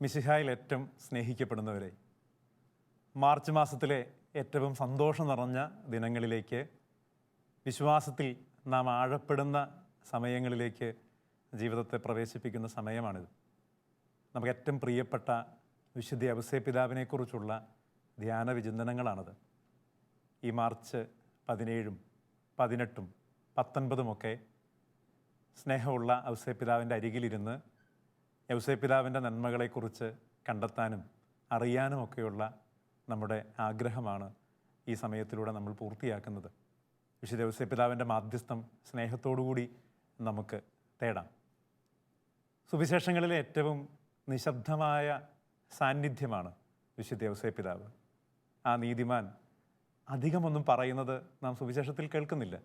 മിശിഹായിൽ ഏറ്റവും സ്നേഹിക്കപ്പെടുന്നവരെ, മാർച്ച് മാസത്തിലെ ഏറ്റവും സന്തോഷം നിറഞ്ഞ ദിനങ്ങളിലേക്ക്, വിശ്വാസത്തിൽ നാം ആഴപ്പെടുന്ന സമയങ്ങളിലേക്ക് ജീവിതത്തെ പ്രവേശിപ്പിക്കുന്ന സമയമാണിത്. നമുക്ക് ഏറ്റവും പ്രിയപ്പെട്ട വിശുദ്ധ ഔസേപ്പിതാവിനെക്കുറിച്ചുള്ള ധ്യാന വിചിന്തനങ്ങളാണിത്. ഈ മാർച്ച് 17, 18, 19 സ്നേഹമുള്ള ഔസേപ്പിതാവിൻ്റെ അരികിലിരുന്ന് ഔസേപ്പിതാവിൻ്റെ നന്മകളെക്കുറിച്ച് കണ്ടെത്താനും അറിയാനുമൊക്കെയുള്ള നമ്മുടെ ആഗ്രഹമാണ് ഈ സമയത്തിലൂടെ നമ്മൾ പൂർത്തിയാക്കുന്നത്. വിശുദ്ധ ഔസേപ്പിതാവിൻ്റെ മാധ്യസ്ഥം സ്നേഹത്തോടുകൂടി നമുക്ക് തേടാം. സുവിശേഷങ്ങളിലെ ഏറ്റവും നിശബ്ദമായ സാന്നിധ്യമാണ് വിശുദ്ധ ഔസേപ്പിതാവ്. ആ നീതിമാൻ അധികമൊന്നും പറയുന്നത് നാം സുവിശേഷത്തിൽ കേൾക്കുന്നില്ല.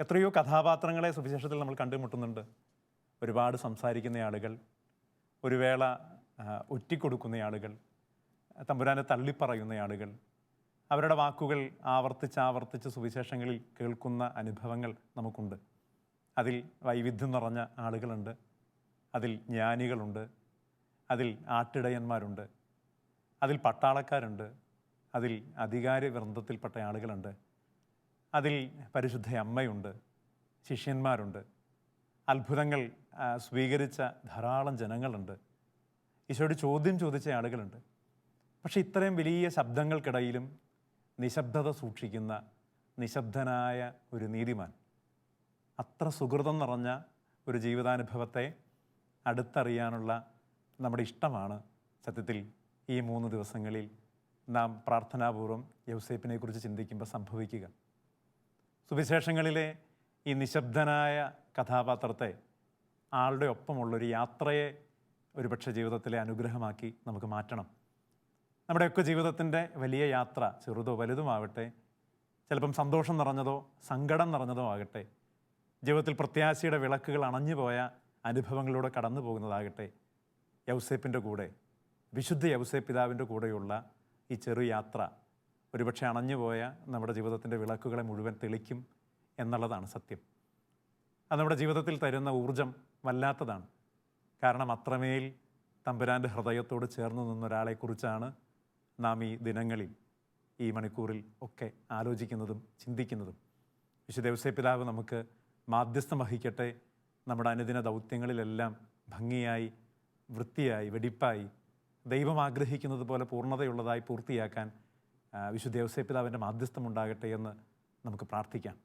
എത്രയോ കഥാപാത്രങ്ങളെ സുവിശേഷത്തിൽ നമ്മൾ കണ്ടുമുട്ടുന്നുണ്ട്. ഒരുപാട് സംസാരിക്കുന്ന ആളുകൾ, ഒരു വേള ഒറ്റിക്കൊടുക്കുന്ന ആളുകൾ, തമ്പുരാനെ തള്ളിപ്പറയുന്ന ആളുകൾ, അവരുടെ വാക്കുകൾ ആവർത്തിച്ച് സുവിശേഷങ്ങളിൽ കേൾക്കുന്ന അനുഭവങ്ങൾ നമുക്കുണ്ട്. അതിൽ വൈവിധ്യം നിറഞ്ഞ ആളുകളുണ്ട്, അതിൽ ജ്ഞാനികളുണ്ട്, അതിൽ ആട്ടിടയന്മാരുണ്ട്, അതിൽ പട്ടാളക്കാരുണ്ട്, അതിൽ അധികാര വൃന്ദത്തിൽപ്പെട്ട ആളുകളുണ്ട്, അതിൽ പരിശുദ്ധ അമ്മയുണ്ട്, ശിഷ്യന്മാരുണ്ട്, അത്ഭുതങ്ങൾ സ്വീകരിച്ച ധാരാളം ജനങ്ങളുണ്ട്, ഈശോയോട് ചോദ്യം ചോദിച്ച ആളുകളുണ്ട്. പക്ഷെ ഇത്രയും വലിയ ശബ്ദങ്ങൾക്കിടയിലും നിശബ്ദത സൂക്ഷിക്കുന്ന നിശബ്ദനായ ഒരു നീതിമാൻ, അത്ര സുഹൃതം നിറഞ്ഞ ഒരു ജീവിതാനുഭവത്തെ അടുത്തറിയാനുള്ള നമ്മുടെ ഇഷ്ടമാണ് സത്യത്തിൽ ഈ 3 ദിവസങ്ങളിൽ നാം പ്രാർത്ഥനാപൂർവം യൗസേപ്പിനെക്കുറിച്ച് ചിന്തിക്കുമ്പോൾ സംഭവിക്കുക. സുവിശേഷങ്ങളിലെ ഈ നിശബ്ദനായ കഥാപാത്രത്തെ ആളുടെ ഒപ്പമുള്ളൊരു യാത്രയെ ഒരുപക്ഷെ ജീവിതത്തിലെ അനുഗ്രഹമാക്കി നമുക്ക് മാറ്റണം. നമ്മുടെയൊക്കെ ജീവിതത്തിൻ്റെ വലിയ യാത്ര ചെറുതോ വലുതുമാവട്ടെ, ചിലപ്പം സന്തോഷം നിറഞ്ഞതോ സങ്കടം നിറഞ്ഞതോ ആകട്ടെ, ജീവിതത്തിൽ പ്രത്യാശയുടെ വിളക്കുകൾ അണഞ്ഞുപോയ അനുഭവങ്ങളിലൂടെ കടന്നു പോകുന്നതാകട്ടെ, യൗസേപ്പിൻ്റെ കൂടെ, വിശുദ്ധ യൗസേപ്പിതാവിൻ്റെ കൂടെയുള്ള ഈ ചെറു യാത്ര ഒരുപക്ഷെ അണഞ്ഞുപോയ നമ്മുടെ ജീവിതത്തിൻ്റെ വിളക്കുകളെ മുഴുവൻ തെളിക്കും എന്നുള്ളതാണ് സത്യം. അത് നമ്മുടെ ജീവിതത്തിൽ തരുന്ന ഊർജം വല്ലാത്തതാണ്. കാരണം അത്രമേൽ തമ്പുരാൻ്റെ ഹൃദയത്തോട് ചേർന്ന് നിന്നൊരാളെക്കുറിച്ചാണ് നാം ഈ ദിനങ്ങളിൽ, ഈ മണിക്കൂറിൽ ഒക്കെ ആലോചിക്കുന്നതും ചിന്തിക്കുന്നതും. വിശുദ്ധ ഔസേപ്പിതാവ് നമുക്ക് മാധ്യസ്ഥം വഹിക്കട്ടെ. നമ്മുടെ അനുദിന ദൗത്യങ്ങളിലെല്ലാം ഭംഗിയായി, വൃത്തിയായി, വെടിപ്പായി, ദൈവം ആഗ്രഹിക്കുന്നത് പോലെ പൂർണ്ണതയുള്ളതായി പൂർത്തിയാക്കാൻ വിശുദ്ധ ഔസേപ്പിതാവിൻ്റെ മാധ്യസ്ഥം ഉണ്ടാകട്ടെ എന്ന് നമുക്ക് പ്രാർത്ഥിക്കാം.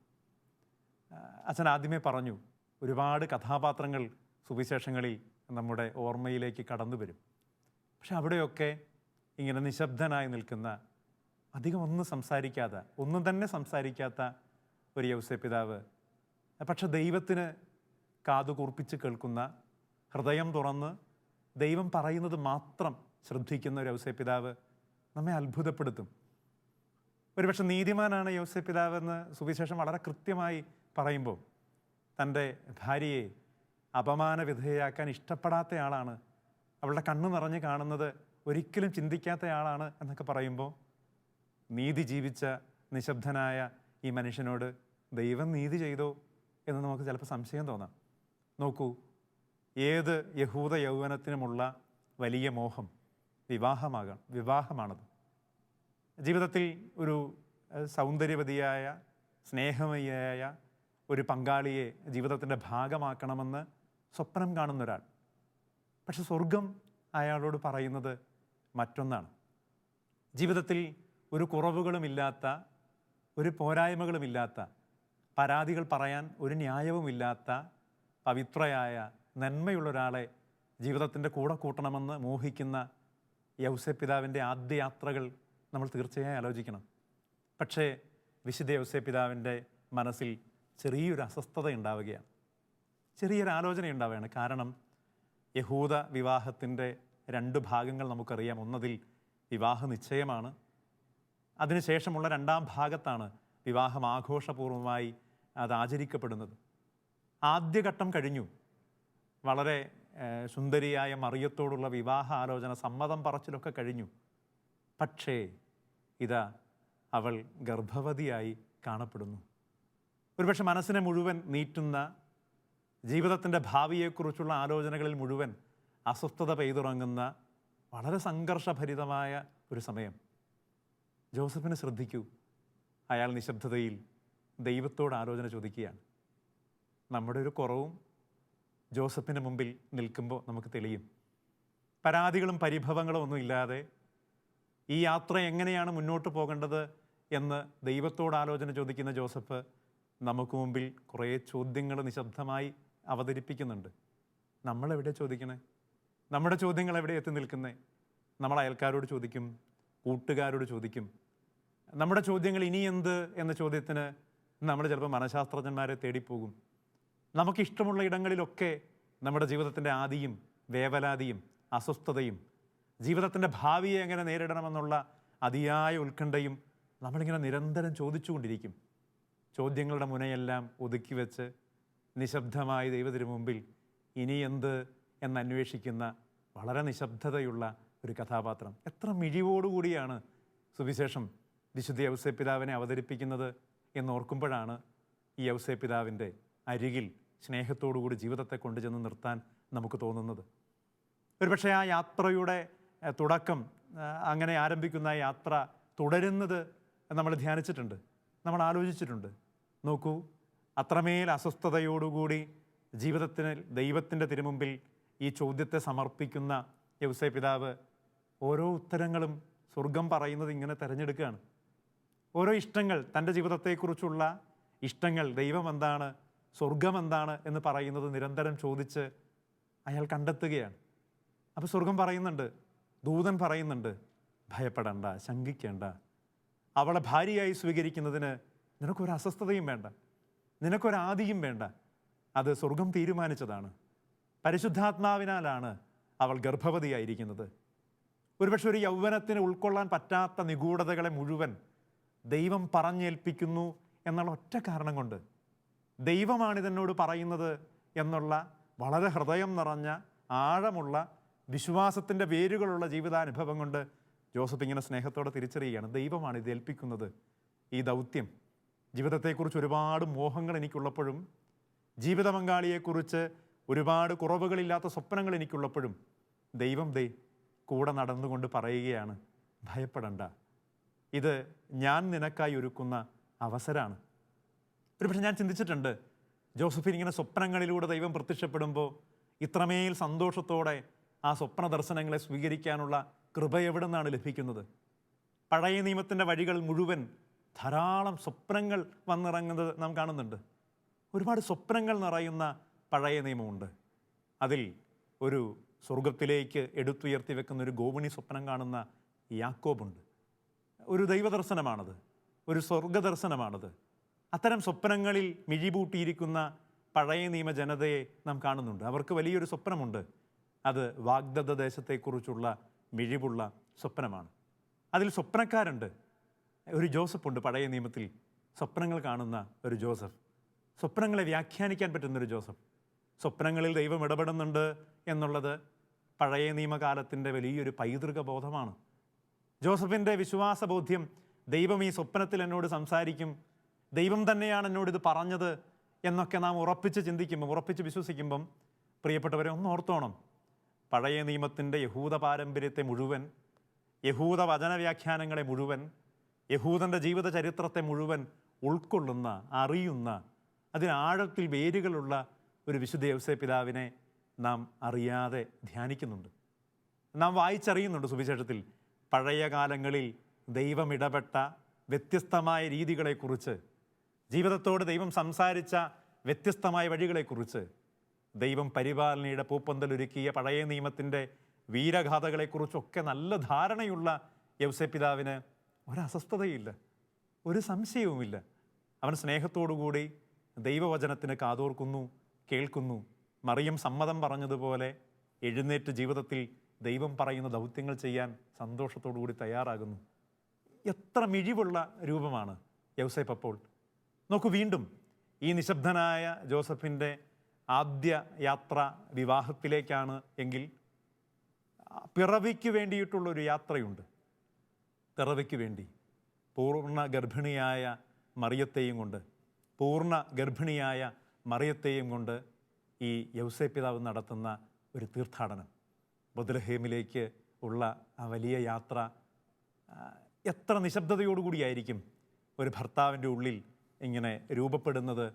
അച്ഛൻ ആദ്യമേ പറഞ്ഞു, ഒരുപാട് കഥാപാത്രങ്ങൾ സുവിശേഷങ്ങളിൽ നമ്മുടെ ഓർമ്മയിലേക്ക് കടന്നു വരും. പക്ഷെ അവിടെയൊക്കെ ഇങ്ങനെ നിശബ്ദനായി നിൽക്കുന്ന, അധികം ഒന്നും തന്നെ സംസാരിക്കാത്ത ഒരു യൗസേപ്പിതാവ്, പക്ഷെ ദൈവത്തിന് കാതുകൂർപ്പിച്ച് കേൾക്കുന്ന, ഹൃദയം തുറന്ന് ദൈവം പറയുന്നത് മാത്രം ശ്രദ്ധിക്കുന്ന ഒരു യൗസേപ്പിതാവ് നമ്മെ അത്ഭുതപ്പെടുത്തും. ഒരുപക്ഷെ നീതിമാനാണ് യൗസേപ്പിതാവെന്ന് സുവിശേഷം വളരെ കൃത്യമായി പറയുമ്പോൾ, തൻ്റെ ഭാര്യയെ അപമാനവിധേയാക്കാൻ ഇഷ്ടപ്പെടാത്തയാളാണ്, അവളുടെ കണ്ണ് നിറഞ്ഞ് കാണുന്നത് ഒരിക്കലും ചിന്തിക്കാത്തയാളാണ് എന്നൊക്കെ പറയുമ്പോൾ, നീതി ജീവിച്ച നിശബ്ദനായ ഈ മനുഷ്യനോട് ദൈവം നീതി ചെയ്തോ എന്ന് നമുക്ക് ചിലപ്പോൾ സംശയം തോന്നാം. നോക്കൂ, ഏത് യഹൂദ യൗവനത്തിനുമുള്ള വലിയ മോഹം വിവാഹമാണത്. ജീവിതത്തിൽ ഒരു സൗന്ദര്യവതിയായ, സ്നേഹമയിയായ ഒരു പങ്കാളിയെ ജീവിതത്തിൻ്റെ ഭാഗമാക്കണമെന്ന് സ്വപ്നം കാണുന്ന ഒരാൾ. പക്ഷെ സ്വർഗം അയാളോട് പറയുന്നത് മറ്റൊന്നാണ്. ജീവിതത്തിൽ ഒരു കുറവുകളുമില്ലാത്ത, ഒരു പോരായ്മകളുമില്ലാത്ത, പരാതികൾ പറയാൻ ഒരു ന്യായവുമില്ലാത്ത പവിത്രയായ നന്മയുള്ള ഒരാളെ ജീവിതത്തിൻ്റെ കൂടെ കൂട്ടണമെന്ന് മോഹിക്കുന്ന യൗസേപ്പിതാവിൻ്റെ ആദ്യ യാത്രകൾ നമ്മൾ തീർച്ചയായും ആലോചിക്കണം. പക്ഷേ വിശുദ്ധ യൗസേപ്പിതാവിൻ്റെ മനസ്സിൽ ചെറിയൊരു അസ്വസ്ഥത ഉണ്ടാവുകയാണ്, ചെറിയൊരു ആലോചന ഉണ്ടാവുകയാണ്. കാരണം യഹൂദ വിവാഹത്തിൻ്റെ 2 ഭാഗങ്ങൾ നമുക്കറിയാം. ഒന്നതിൽ വിവാഹ നിശ്ചയമാണ്, അതിനുശേഷമുള്ള 2ാം ഭാഗത്താണ് വിവാഹം ആഘോഷപൂർവ്വമായി അത് ആചരിക്കപ്പെടുന്നത്. ആദ്യഘട്ടം കഴിഞ്ഞു, വളരെ സുന്ദരിയായ മറിയത്തോടുള്ള വിവാഹ ആലോചന, സമ്മതം പറച്ചിലൊക്കെ കഴിഞ്ഞു. പക്ഷേ ഇതാ അവൾ ഗർഭവതിയായി കാണപ്പെടുന്നു. ഒരുപക്ഷെ മനസ്സിനെ മുഴുവൻ നീറ്റുന്ന, ജീവിതത്തിൻ്റെ ഭാവിയെക്കുറിച്ചുള്ള ആലോചനകളിൽ മുഴുവൻ അസ്വസ്ഥത പെയ്തുറങ്ങുന്ന വളരെ സംഘർഷഭരിതമായ ഒരു സമയം. ജോസഫിനെ ശ്രദ്ധിക്കൂ. അയാൾ നിശബ്ദതയിൽ ദൈവത്തോട് ആലോചന ചോദിക്കുകയാണ്. നമ്മുടെ ഒരു കുറവും ജോസഫിൻ്റെ മുമ്പിൽ നിൽക്കുമ്പോൾ നമുക്ക് തെളിയും. പരാതികളും പരിഭവങ്ങളും ഒന്നും ഇല്ലാതെ ഈ യാത്ര എങ്ങനെയാണ് മുന്നോട്ട് പോകേണ്ടത് എന്ന് ദൈവത്തോട് ആലോചന ചോദിക്കുന്ന ജോസഫ് നമുക്ക് മുമ്പിൽ കുറേ ചോദ്യങ്ങൾ നിശബ്ദമായി അവതരിപ്പിക്കുന്നുണ്ട്. നമ്മളെവിടെ ചോദിക്കണേ? നമ്മുടെ ചോദ്യങ്ങൾ എവിടെ എത്തി നിൽക്കുന്നേ? നമ്മൾ അയൽക്കാരോട് ചോദിക്കും, കൂട്ടുകാരോട് ചോദിക്കും. നമ്മുടെ ചോദ്യങ്ങൾ ഇനി എന്ത് എന്ന ചോദ്യത്തിന് നമ്മൾ ചിലപ്പോൾ മനഃശാസ്ത്രജ്ഞന്മാരെ തേടിപ്പോകും. നമുക്കിഷ്ടമുള്ള ഇടങ്ങളിലൊക്കെ നമ്മുടെ ജീവിതത്തിൻ്റെ ആദിയും വേവലാതിയും അസ്വസ്ഥതയും ജീവിതത്തിൻ്റെ ഭാവിയെ എങ്ങനെ നേരിടണമെന്നുള്ള അതിയായ ഉത്കണ്ഠയും നമ്മളിങ്ങനെ നിരന്തരം ചോദിച്ചുകൊണ്ടിരിക്കും. ചോദ്യങ്ങളുടെ മുനയെല്ലാം ഒതുക്കി വെച്ച് നിശബ്ദമായി ദൈവത്തിനു മുമ്പിൽ ഇനി എന്ത് എന്നന്വേഷിക്കുന്ന വളരെ നിശബ്ദതയുള്ള ഒരു കഥാപാത്രം. എത്ര മിഴിവോടുകൂടിയാണ് സുവിശേഷം വിശുദ്ധ യൗസേപ്പിതാവിനെ അവതരിപ്പിക്കുന്നത് എന്നോർക്കുമ്പോഴാണ് ഈ യൗസേപ്പിതാവിൻ്റെ അരികിൽ സ്നേഹത്തോടുകൂടി ജീവിതത്തെ കൊണ്ടുചെന്ന് നിർത്താൻ നമുക്ക് തോന്നുന്നത്. ഒരുപക്ഷെ ആ യാത്രയുടെ തുടക്കം, അങ്ങനെ ആരംഭിക്കുന്ന ആ യാത്ര തുടരുന്നത് നമ്മൾ ധ്യാനിച്ചിട്ടുണ്ട്, നമ്മൾ ആലോചിച്ചിട്ടുണ്ട്. നോക്കൂ, അത്രമേൽ അസ്വസ്ഥതയോടുകൂടി ജീവിതത്തിന് ദൈവത്തിൻ്റെ തിരുമുമ്പിൽ ഈ ചോദ്യത്തെ സമർപ്പിക്കുന്ന യൗസേപ്പിതാവ് ഓരോ ഉത്തരങ്ങളും സ്വർഗം പറയുന്നത് ഇങ്ങനെ തിരഞ്ഞെടുക്കുകയാണ്. ഓരോ ഇഷ്ടങ്ങൾ, തൻ്റെ ജീവിതത്തെക്കുറിച്ചുള്ള ഇഷ്ടങ്ങൾ, ദൈവം എന്താണ്, സ്വർഗം എന്താണ് എന്ന് പറയുന്നത് നിരന്തരം ചോദിച്ച് അയാൾ കണ്ടെത്തുകയാണ്. അപ്പോൾ സ്വർഗം പറയുന്നുണ്ട്, ദൂതൻ പറയുന്നുണ്ട്, ഭയപ്പെടേണ്ട, ശങ്കിക്കേണ്ട. അവളെ ഭാര്യയായി സ്വീകരിക്കുന്നതിന് നിനക്കൊരു അസ്വസ്ഥതയും വേണ്ട, നിനക്കൊരാദിയും വേണ്ട. അത് സ്വർഗം തീരുമാനിച്ചതാണ്. പരിശുദ്ധാത്മാവിനാലാണ് അവൾ ഗർഭവതിയായിരിക്കുന്നത്. ഒരുപക്ഷെ ഒരു യൗവനത്തിന് ഉൾക്കൊള്ളാൻ പറ്റാത്ത നിഗൂഢതകളെ മുഴുവൻ ദൈവം പറഞ്ഞേൽപ്പിക്കുന്നു എന്നുള്ള ഒറ്റ കാരണം കൊണ്ട്, ദൈവമാണിതെന്നോട് പറയുന്നത് എന്നുള്ള വളരെ ഹൃദയം നിറഞ്ഞ ആഴമുള്ള വിശ്വാസത്തിൻ്റെ വേരുകളുള്ള ജീവിതാനുഭവം കൊണ്ട് ജോസഫ് ഇങ്ങനെ സ്നേഹത്തോടെ തിരിച്ചറിയുകയാണ്, ദൈവമാണ് ഇത് ഏൽപ്പിക്കുന്നത്. ഈ ദൗത്യം, ജീവിതത്തെക്കുറിച്ച് ഒരുപാട് മോഹങ്ങൾ എനിക്കുള്ളപ്പോഴും, ജീവിത പങ്കാളിയെക്കുറിച്ച് ഒരുപാട് കുറവുകളില്ലാത്ത സ്വപ്നങ്ങൾ എനിക്കുള്ളപ്പോഴും ദൈവം കൂടെ നടന്നുകൊണ്ട് പറയുകയാണ്, ഭയപ്പെടണ്ട, ഇത് ഞാൻ നിനക്കായി ഒരുക്കുന്ന അവസരമാണ്. ഒരുപക്ഷെ ഞാൻ ചിന്തിച്ചിട്ടുണ്ട്, ജോസഫിന് ഇങ്ങനെ സ്വപ്നങ്ങളിലൂടെ ദൈവം പ്രത്യക്ഷപ്പെടുമ്പോൾ ഇത്രമേൽ സന്തോഷത്തോടെ ആ സ്വപ്ന ദർശനങ്ങളെ സ്വീകരിക്കാനുള്ള കൃപ എവിടെ നിന്നാണ് ലഭിക്കുന്നത്? പഴയ നിയമത്തിൻ്റെ വഴികൾ മുഴുവൻ ധാരാളം സ്വപ്നങ്ങൾ വന്നിറങ്ങുന്നത് നാം കാണുന്നുണ്ട്. ഒരുപാട് സ്വപ്നങ്ങൾ നിറയുന്ന പഴയ നിയമമുണ്ട്. അതിൽ ഒരു സ്വർഗത്തിലേക്ക് എടുത്തുയർത്തി വെക്കുന്ന ഒരു ഗോവിണി സ്വപ്നം കാണുന്ന യാക്കോബുണ്ട്. ഒരു ദൈവദർശനമാണത്, ഒരു സ്വർഗദർശനമാണത്. അത്തരം സ്വപ്നങ്ങളിൽ മിഴിപൂട്ടിയിരിക്കുന്ന പഴയ നിയമ ജനതയെ നാം കാണുന്നുണ്ട്. അവർക്ക് വലിയൊരു സ്വപ്നമുണ്ട്. അത് വാഗ്ദത്ത ദേശത്തെക്കുറിച്ചുള്ള മിഴിവുള്ള സ്വപ്നമാണ്. അതിൽ സ്വപ്നക്കാരുണ്ട്. ഒരു ജോസഫുണ്ട് പഴയ നിയമത്തിൽ, സ്വപ്നങ്ങൾ കാണുന്ന ഒരു ജോസഫ്, സ്വപ്നങ്ങളെ വ്യാഖ്യാനിക്കാൻ പറ്റുന്നൊരു ജോസഫ്. സ്വപ്നങ്ങളിൽ ദൈവം ഇടപെടുന്നുണ്ട് എന്നുള്ളത് പഴയ നിയമകാലത്തിൻ്റെ വലിയൊരു പൈതൃക ബോധമാണ്. ജോസഫിൻ്റെ വിശ്വാസബോധ്യം, ദൈവം ഈ സ്വപ്നത്തിൽ എന്നോട് സംസാരിക്കും, ദൈവം തന്നെയാണ് എന്നോടിത് പറഞ്ഞത് എന്നൊക്കെ നാം ഉറപ്പിച്ച് ചിന്തിക്കുമ്പം, ഉറപ്പിച്ച് വിശ്വസിക്കുമ്പം, പ്രിയപ്പെട്ടവരെ ഒന്ന് ഓർത്തോണം, പഴയ നിയമത്തിൻ്റെ യഹൂദ പാരമ്പര്യത്തെ മുഴുവൻ, യഹൂദ വചനവ്യാഖ്യാനങ്ങളെ മുഴുവൻ, യഹൂദൻ്റെ ജീവിത ചരിത്രത്തെ മുഴുവൻ ഉൾക്കൊള്ളുന്ന, അറിയുന്ന, അതിനാഴത്തിൽ വേരുകളുള്ള ഒരു വിശുദ്ധ യൗസേപ്പിതാവിനെ നാം അറിയാതെ ധ്യാനിക്കുന്നുണ്ട്. നാം വായിച്ചറിയുന്നുണ്ട് സുവിശേഷത്തിൽ പഴയ കാലങ്ങളിൽ ദൈവം ഇടപെട്ട വ്യത്യസ്തമായ രീതികളെക്കുറിച്ച്, ജീവിതത്തോട് ദൈവം സംസാരിച്ച വ്യത്യസ്തമായ വഴികളെക്കുറിച്ച്, ദൈവം പരിപാലനയുടെ പൂപ്പന്തലൊരുക്കിയ പഴയ നിയമത്തിൻ്റെ വീരഗാഥകളെക്കുറിച്ചൊക്കെ നല്ല ധാരണയുള്ള യൗസേപ്പിതാവിന് ഒരസ്വസ്ഥതയില്ല, ഒരു സംശയവുമില്ല. അവൻ സ്നേഹത്തോടുകൂടി ദൈവവചനത്തിന് കാതോർക്കുന്നു, കേൾക്കുന്നു. മറിയം സമ്മതം പറഞ്ഞതുപോലെ എഴുന്നേറ്റ് ജീവിതത്തിൽ ദൈവം പറയുന്ന ദൗത്യങ്ങൾ ചെയ്യാൻ സന്തോഷത്തോടുകൂടി തയ്യാറാകുന്നു. എത്ര മിഴിവുള്ള രൂപമാണ് യൗസേപ്പ് അപ്പോൾ. നോക്കൂ, വീണ്ടും ഈ നിശബ്ദനായ ജോസഫിൻ്റെ ആദ്യ യാത്ര വിവാഹത്തിലേക്കാണ് എങ്കിൽ പിറവിക്ക് വേണ്ടിയിട്ടുള്ളൊരു യാത്രയുണ്ട്. പിറവിക്ക് വേണ്ടി പൂർണ്ണ ഗർഭിണിയായ മറിയത്തെയും കൊണ്ട് ഈ യൗസേപ്പിതാവ് നടത്തുന്ന ഒരു തീർത്ഥാടനം. ബത്ലഹേമിലേക്ക് ഉള്ള ആ വലിയ യാത്ര എത്ര നിശബ്ദതയോടുകൂടിയായിരിക്കും ഒരു ഭർത്താവിൻ്റെ ഉള്ളിൽ ഇങ്ങനെ രൂപപ്പെടുന്നത്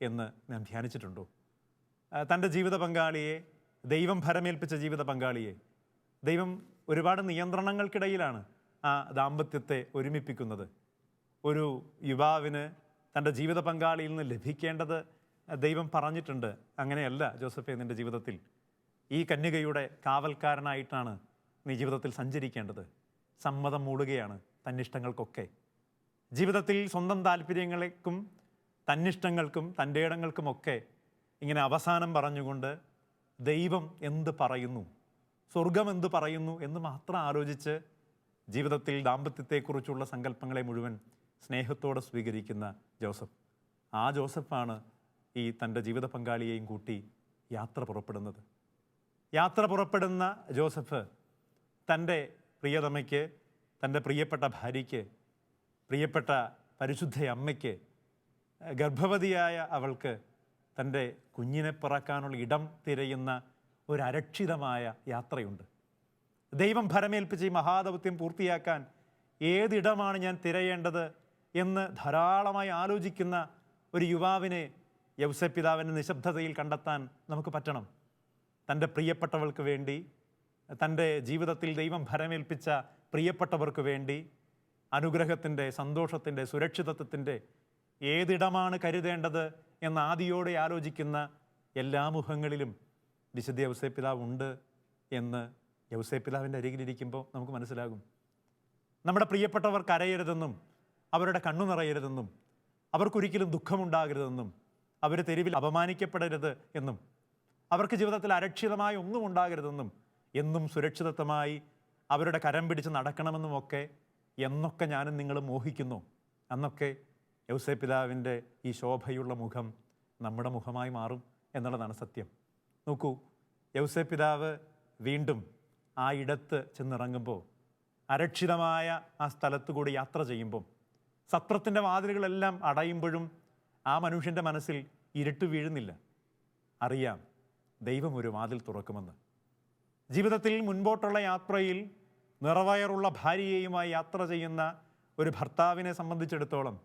എന്ന് ഞാൻ ധ്യാനിച്ചിട്ടുണ്ടോ? തൻ്റെ ജീവിത പങ്കാളിയെ, ദൈവം ഭരമേൽപ്പിച്ച ജീവിത പങ്കാളിയെ, ദൈവം ഒരുപാട് നിയന്ത്രണങ്ങൾക്കിടയിലാണ് ആ ദാമ്പത്യത്തെ ഒരുമിപ്പിക്കുന്നത്. ഒരു യുവാവിന് തൻ്റെ ജീവിത പങ്കാളിയിൽ നിന്ന് ലഭിക്കേണ്ടത് ദൈവം പറഞ്ഞിട്ടുണ്ട്. അങ്ങനെയല്ല ജോസഫേ, നിൻ്റെ ജീവിതത്തിൽ ഈ കന്യകയുടെ കാവൽക്കാരനായിട്ടാണ് നീ ജീവിതത്തിൽ സഞ്ചരിക്കേണ്ടത്. സമ്മതം മൂടുകയാണ് തന്നിഷ്ടങ്ങൾക്കൊക്കെ. ജീവിതത്തിൽ സ്വന്തം താല്പര്യങ്ങൾക്കും തന്നിഷ്ടങ്ങൾക്കും തൻ്റെ ഇടങ്ങൾക്കുമൊക്കെ ഇങ്ങനെ അവസാനം പറഞ്ഞുകൊണ്ട് ദൈവം എന്ത് പറയുന്നു, സ്വർഗം എന്ത് പറയുന്നു എന്ന് മാത്രം ആലോചിച്ച് ജീവിതത്തിൽ ദാമ്പത്യത്തെക്കുറിച്ചുള്ള സങ്കല്പങ്ങളെ മുഴുവൻ സ്നേഹത്തോടെ സ്വീകരിക്കുന്ന ജോസഫ്. ആ ജോസഫാണ് ഈ തൻ്റെ ജീവിത പങ്കാളിയെയും കൂട്ടി യാത്ര പുറപ്പെടുന്നത്. യാത്ര പുറപ്പെടുന്ന ജോസഫ് തൻ്റെ പ്രിയതമയ്ക്ക്, തൻ്റെ പ്രിയപ്പെട്ട ഭാര്യയ്ക്ക്, പ്രിയപ്പെട്ട പരിശുദ്ധ അമ്മയ്ക്ക്, ഗർഭവതിയായ അവൾക്ക് തൻ്റെ കുഞ്ഞിനെ പിറക്കാനുള്ള ഇടം തിരയുന്ന ഒരു അരക്ഷിതമായ യാത്രയുണ്ട്. ദൈവം ഭരമേൽപ്പിച്ച് ഈ മഹാദൗത്യം പൂർത്തിയാക്കാൻ ഏതിടമാണ് ഞാൻ തിരയേണ്ടത് എന്ന് ധാരാളമായി ആലോചിക്കുന്ന ഒരു യുവാവിനെ യൗസേപ്പ് പിതാവിൻ്റെ നിശബ്ദതയിൽ കണ്ടെത്താൻ നമുക്ക് പറ്റണം. തൻ്റെ പ്രിയപ്പെട്ടവൾക്ക് വേണ്ടി, തൻ്റെ ജീവിതത്തിൽ ദൈവം ഭരമേൽപ്പിച്ച പ്രിയപ്പെട്ടവർക്ക് വേണ്ടി അനുഗ്രഹത്തിൻ്റെ, സന്തോഷത്തിൻ്റെ, സുരക്ഷിതത്വത്തിൻ്റെ ഏതിടമാണ് കരുതേണ്ടത് എന്ന് ആദിയോടെ ആലോചിക്കുന്ന എല്ലാ മുഖങ്ങളിലും വിശുദ്ധ യൗസേപ്പ് പിതാവ് ഉണ്ട് എന്ന് യൗസേപ്പ് പിതാവിൻ്റെ അരികിലിരിക്കുമ്പോൾ നമുക്ക് മനസ്സിലാകും. നമ്മുടെ പ്രിയപ്പെട്ടവർ കരയരുതെന്നും അവരുടെ കണ്ണു നിറയരുതെന്നും അവർക്കൊരിക്കലും ദുഃഖമുണ്ടാകരുതെന്നും അവർ തെരുവിൽ അപമാനിക്കപ്പെടരുത് എന്നും അവർക്ക് ജീവിതത്തിൽ അരക്ഷിതമായ ഒന്നും ഉണ്ടാകരുതെന്നും എന്നും സുരക്ഷിതത്വമായി അവരുടെ കരം പിടിച്ച് നടക്കണമെന്നുമൊക്കെ എന്നൊക്കെ ഞാനും നിങ്ങളും മോഹിക്കുന്നു, അന്നൊക്കെ യൗസേപ്പ് പിതാവിൻ്റെ ഈ ശോഭയുള്ള മുഖം നമ്മുടെ മുഖമായി മാറും എന്നുള്ളതാണ് സത്യം. നോക്കൂ, യൗസേപ്പ് പിതാവ് വീണ്ടും ആ ഇടത്ത് ചെന്നിറങ്ങുമ്പോൾ, അരക്ഷിതമായ ആ സ്ഥലത്തു കൂടി യാത്ര ചെയ്യുമ്പം, സത്രത്തിൻ്റെ വാതിലുകളെല്ലാം അടയുമ്പോഴും ആ മനുഷ്യൻ്റെ മനസ്സിൽ ഇരുട്ട് വീഴുന്നില്ല. അറിയാം, ദൈവം ഒരു വാതിൽ തുറക്കുമെന്ന്. ജീവിതത്തിൽ മുൻപോട്ടുള്ള യാത്രയിൽ നിറവയറുള്ള ഭാര്യയുമായി യാത്ര ചെയ്യുന്ന ഒരു ഭർത്താവിനെ സംബന്ധിച്ചിടത്തോളം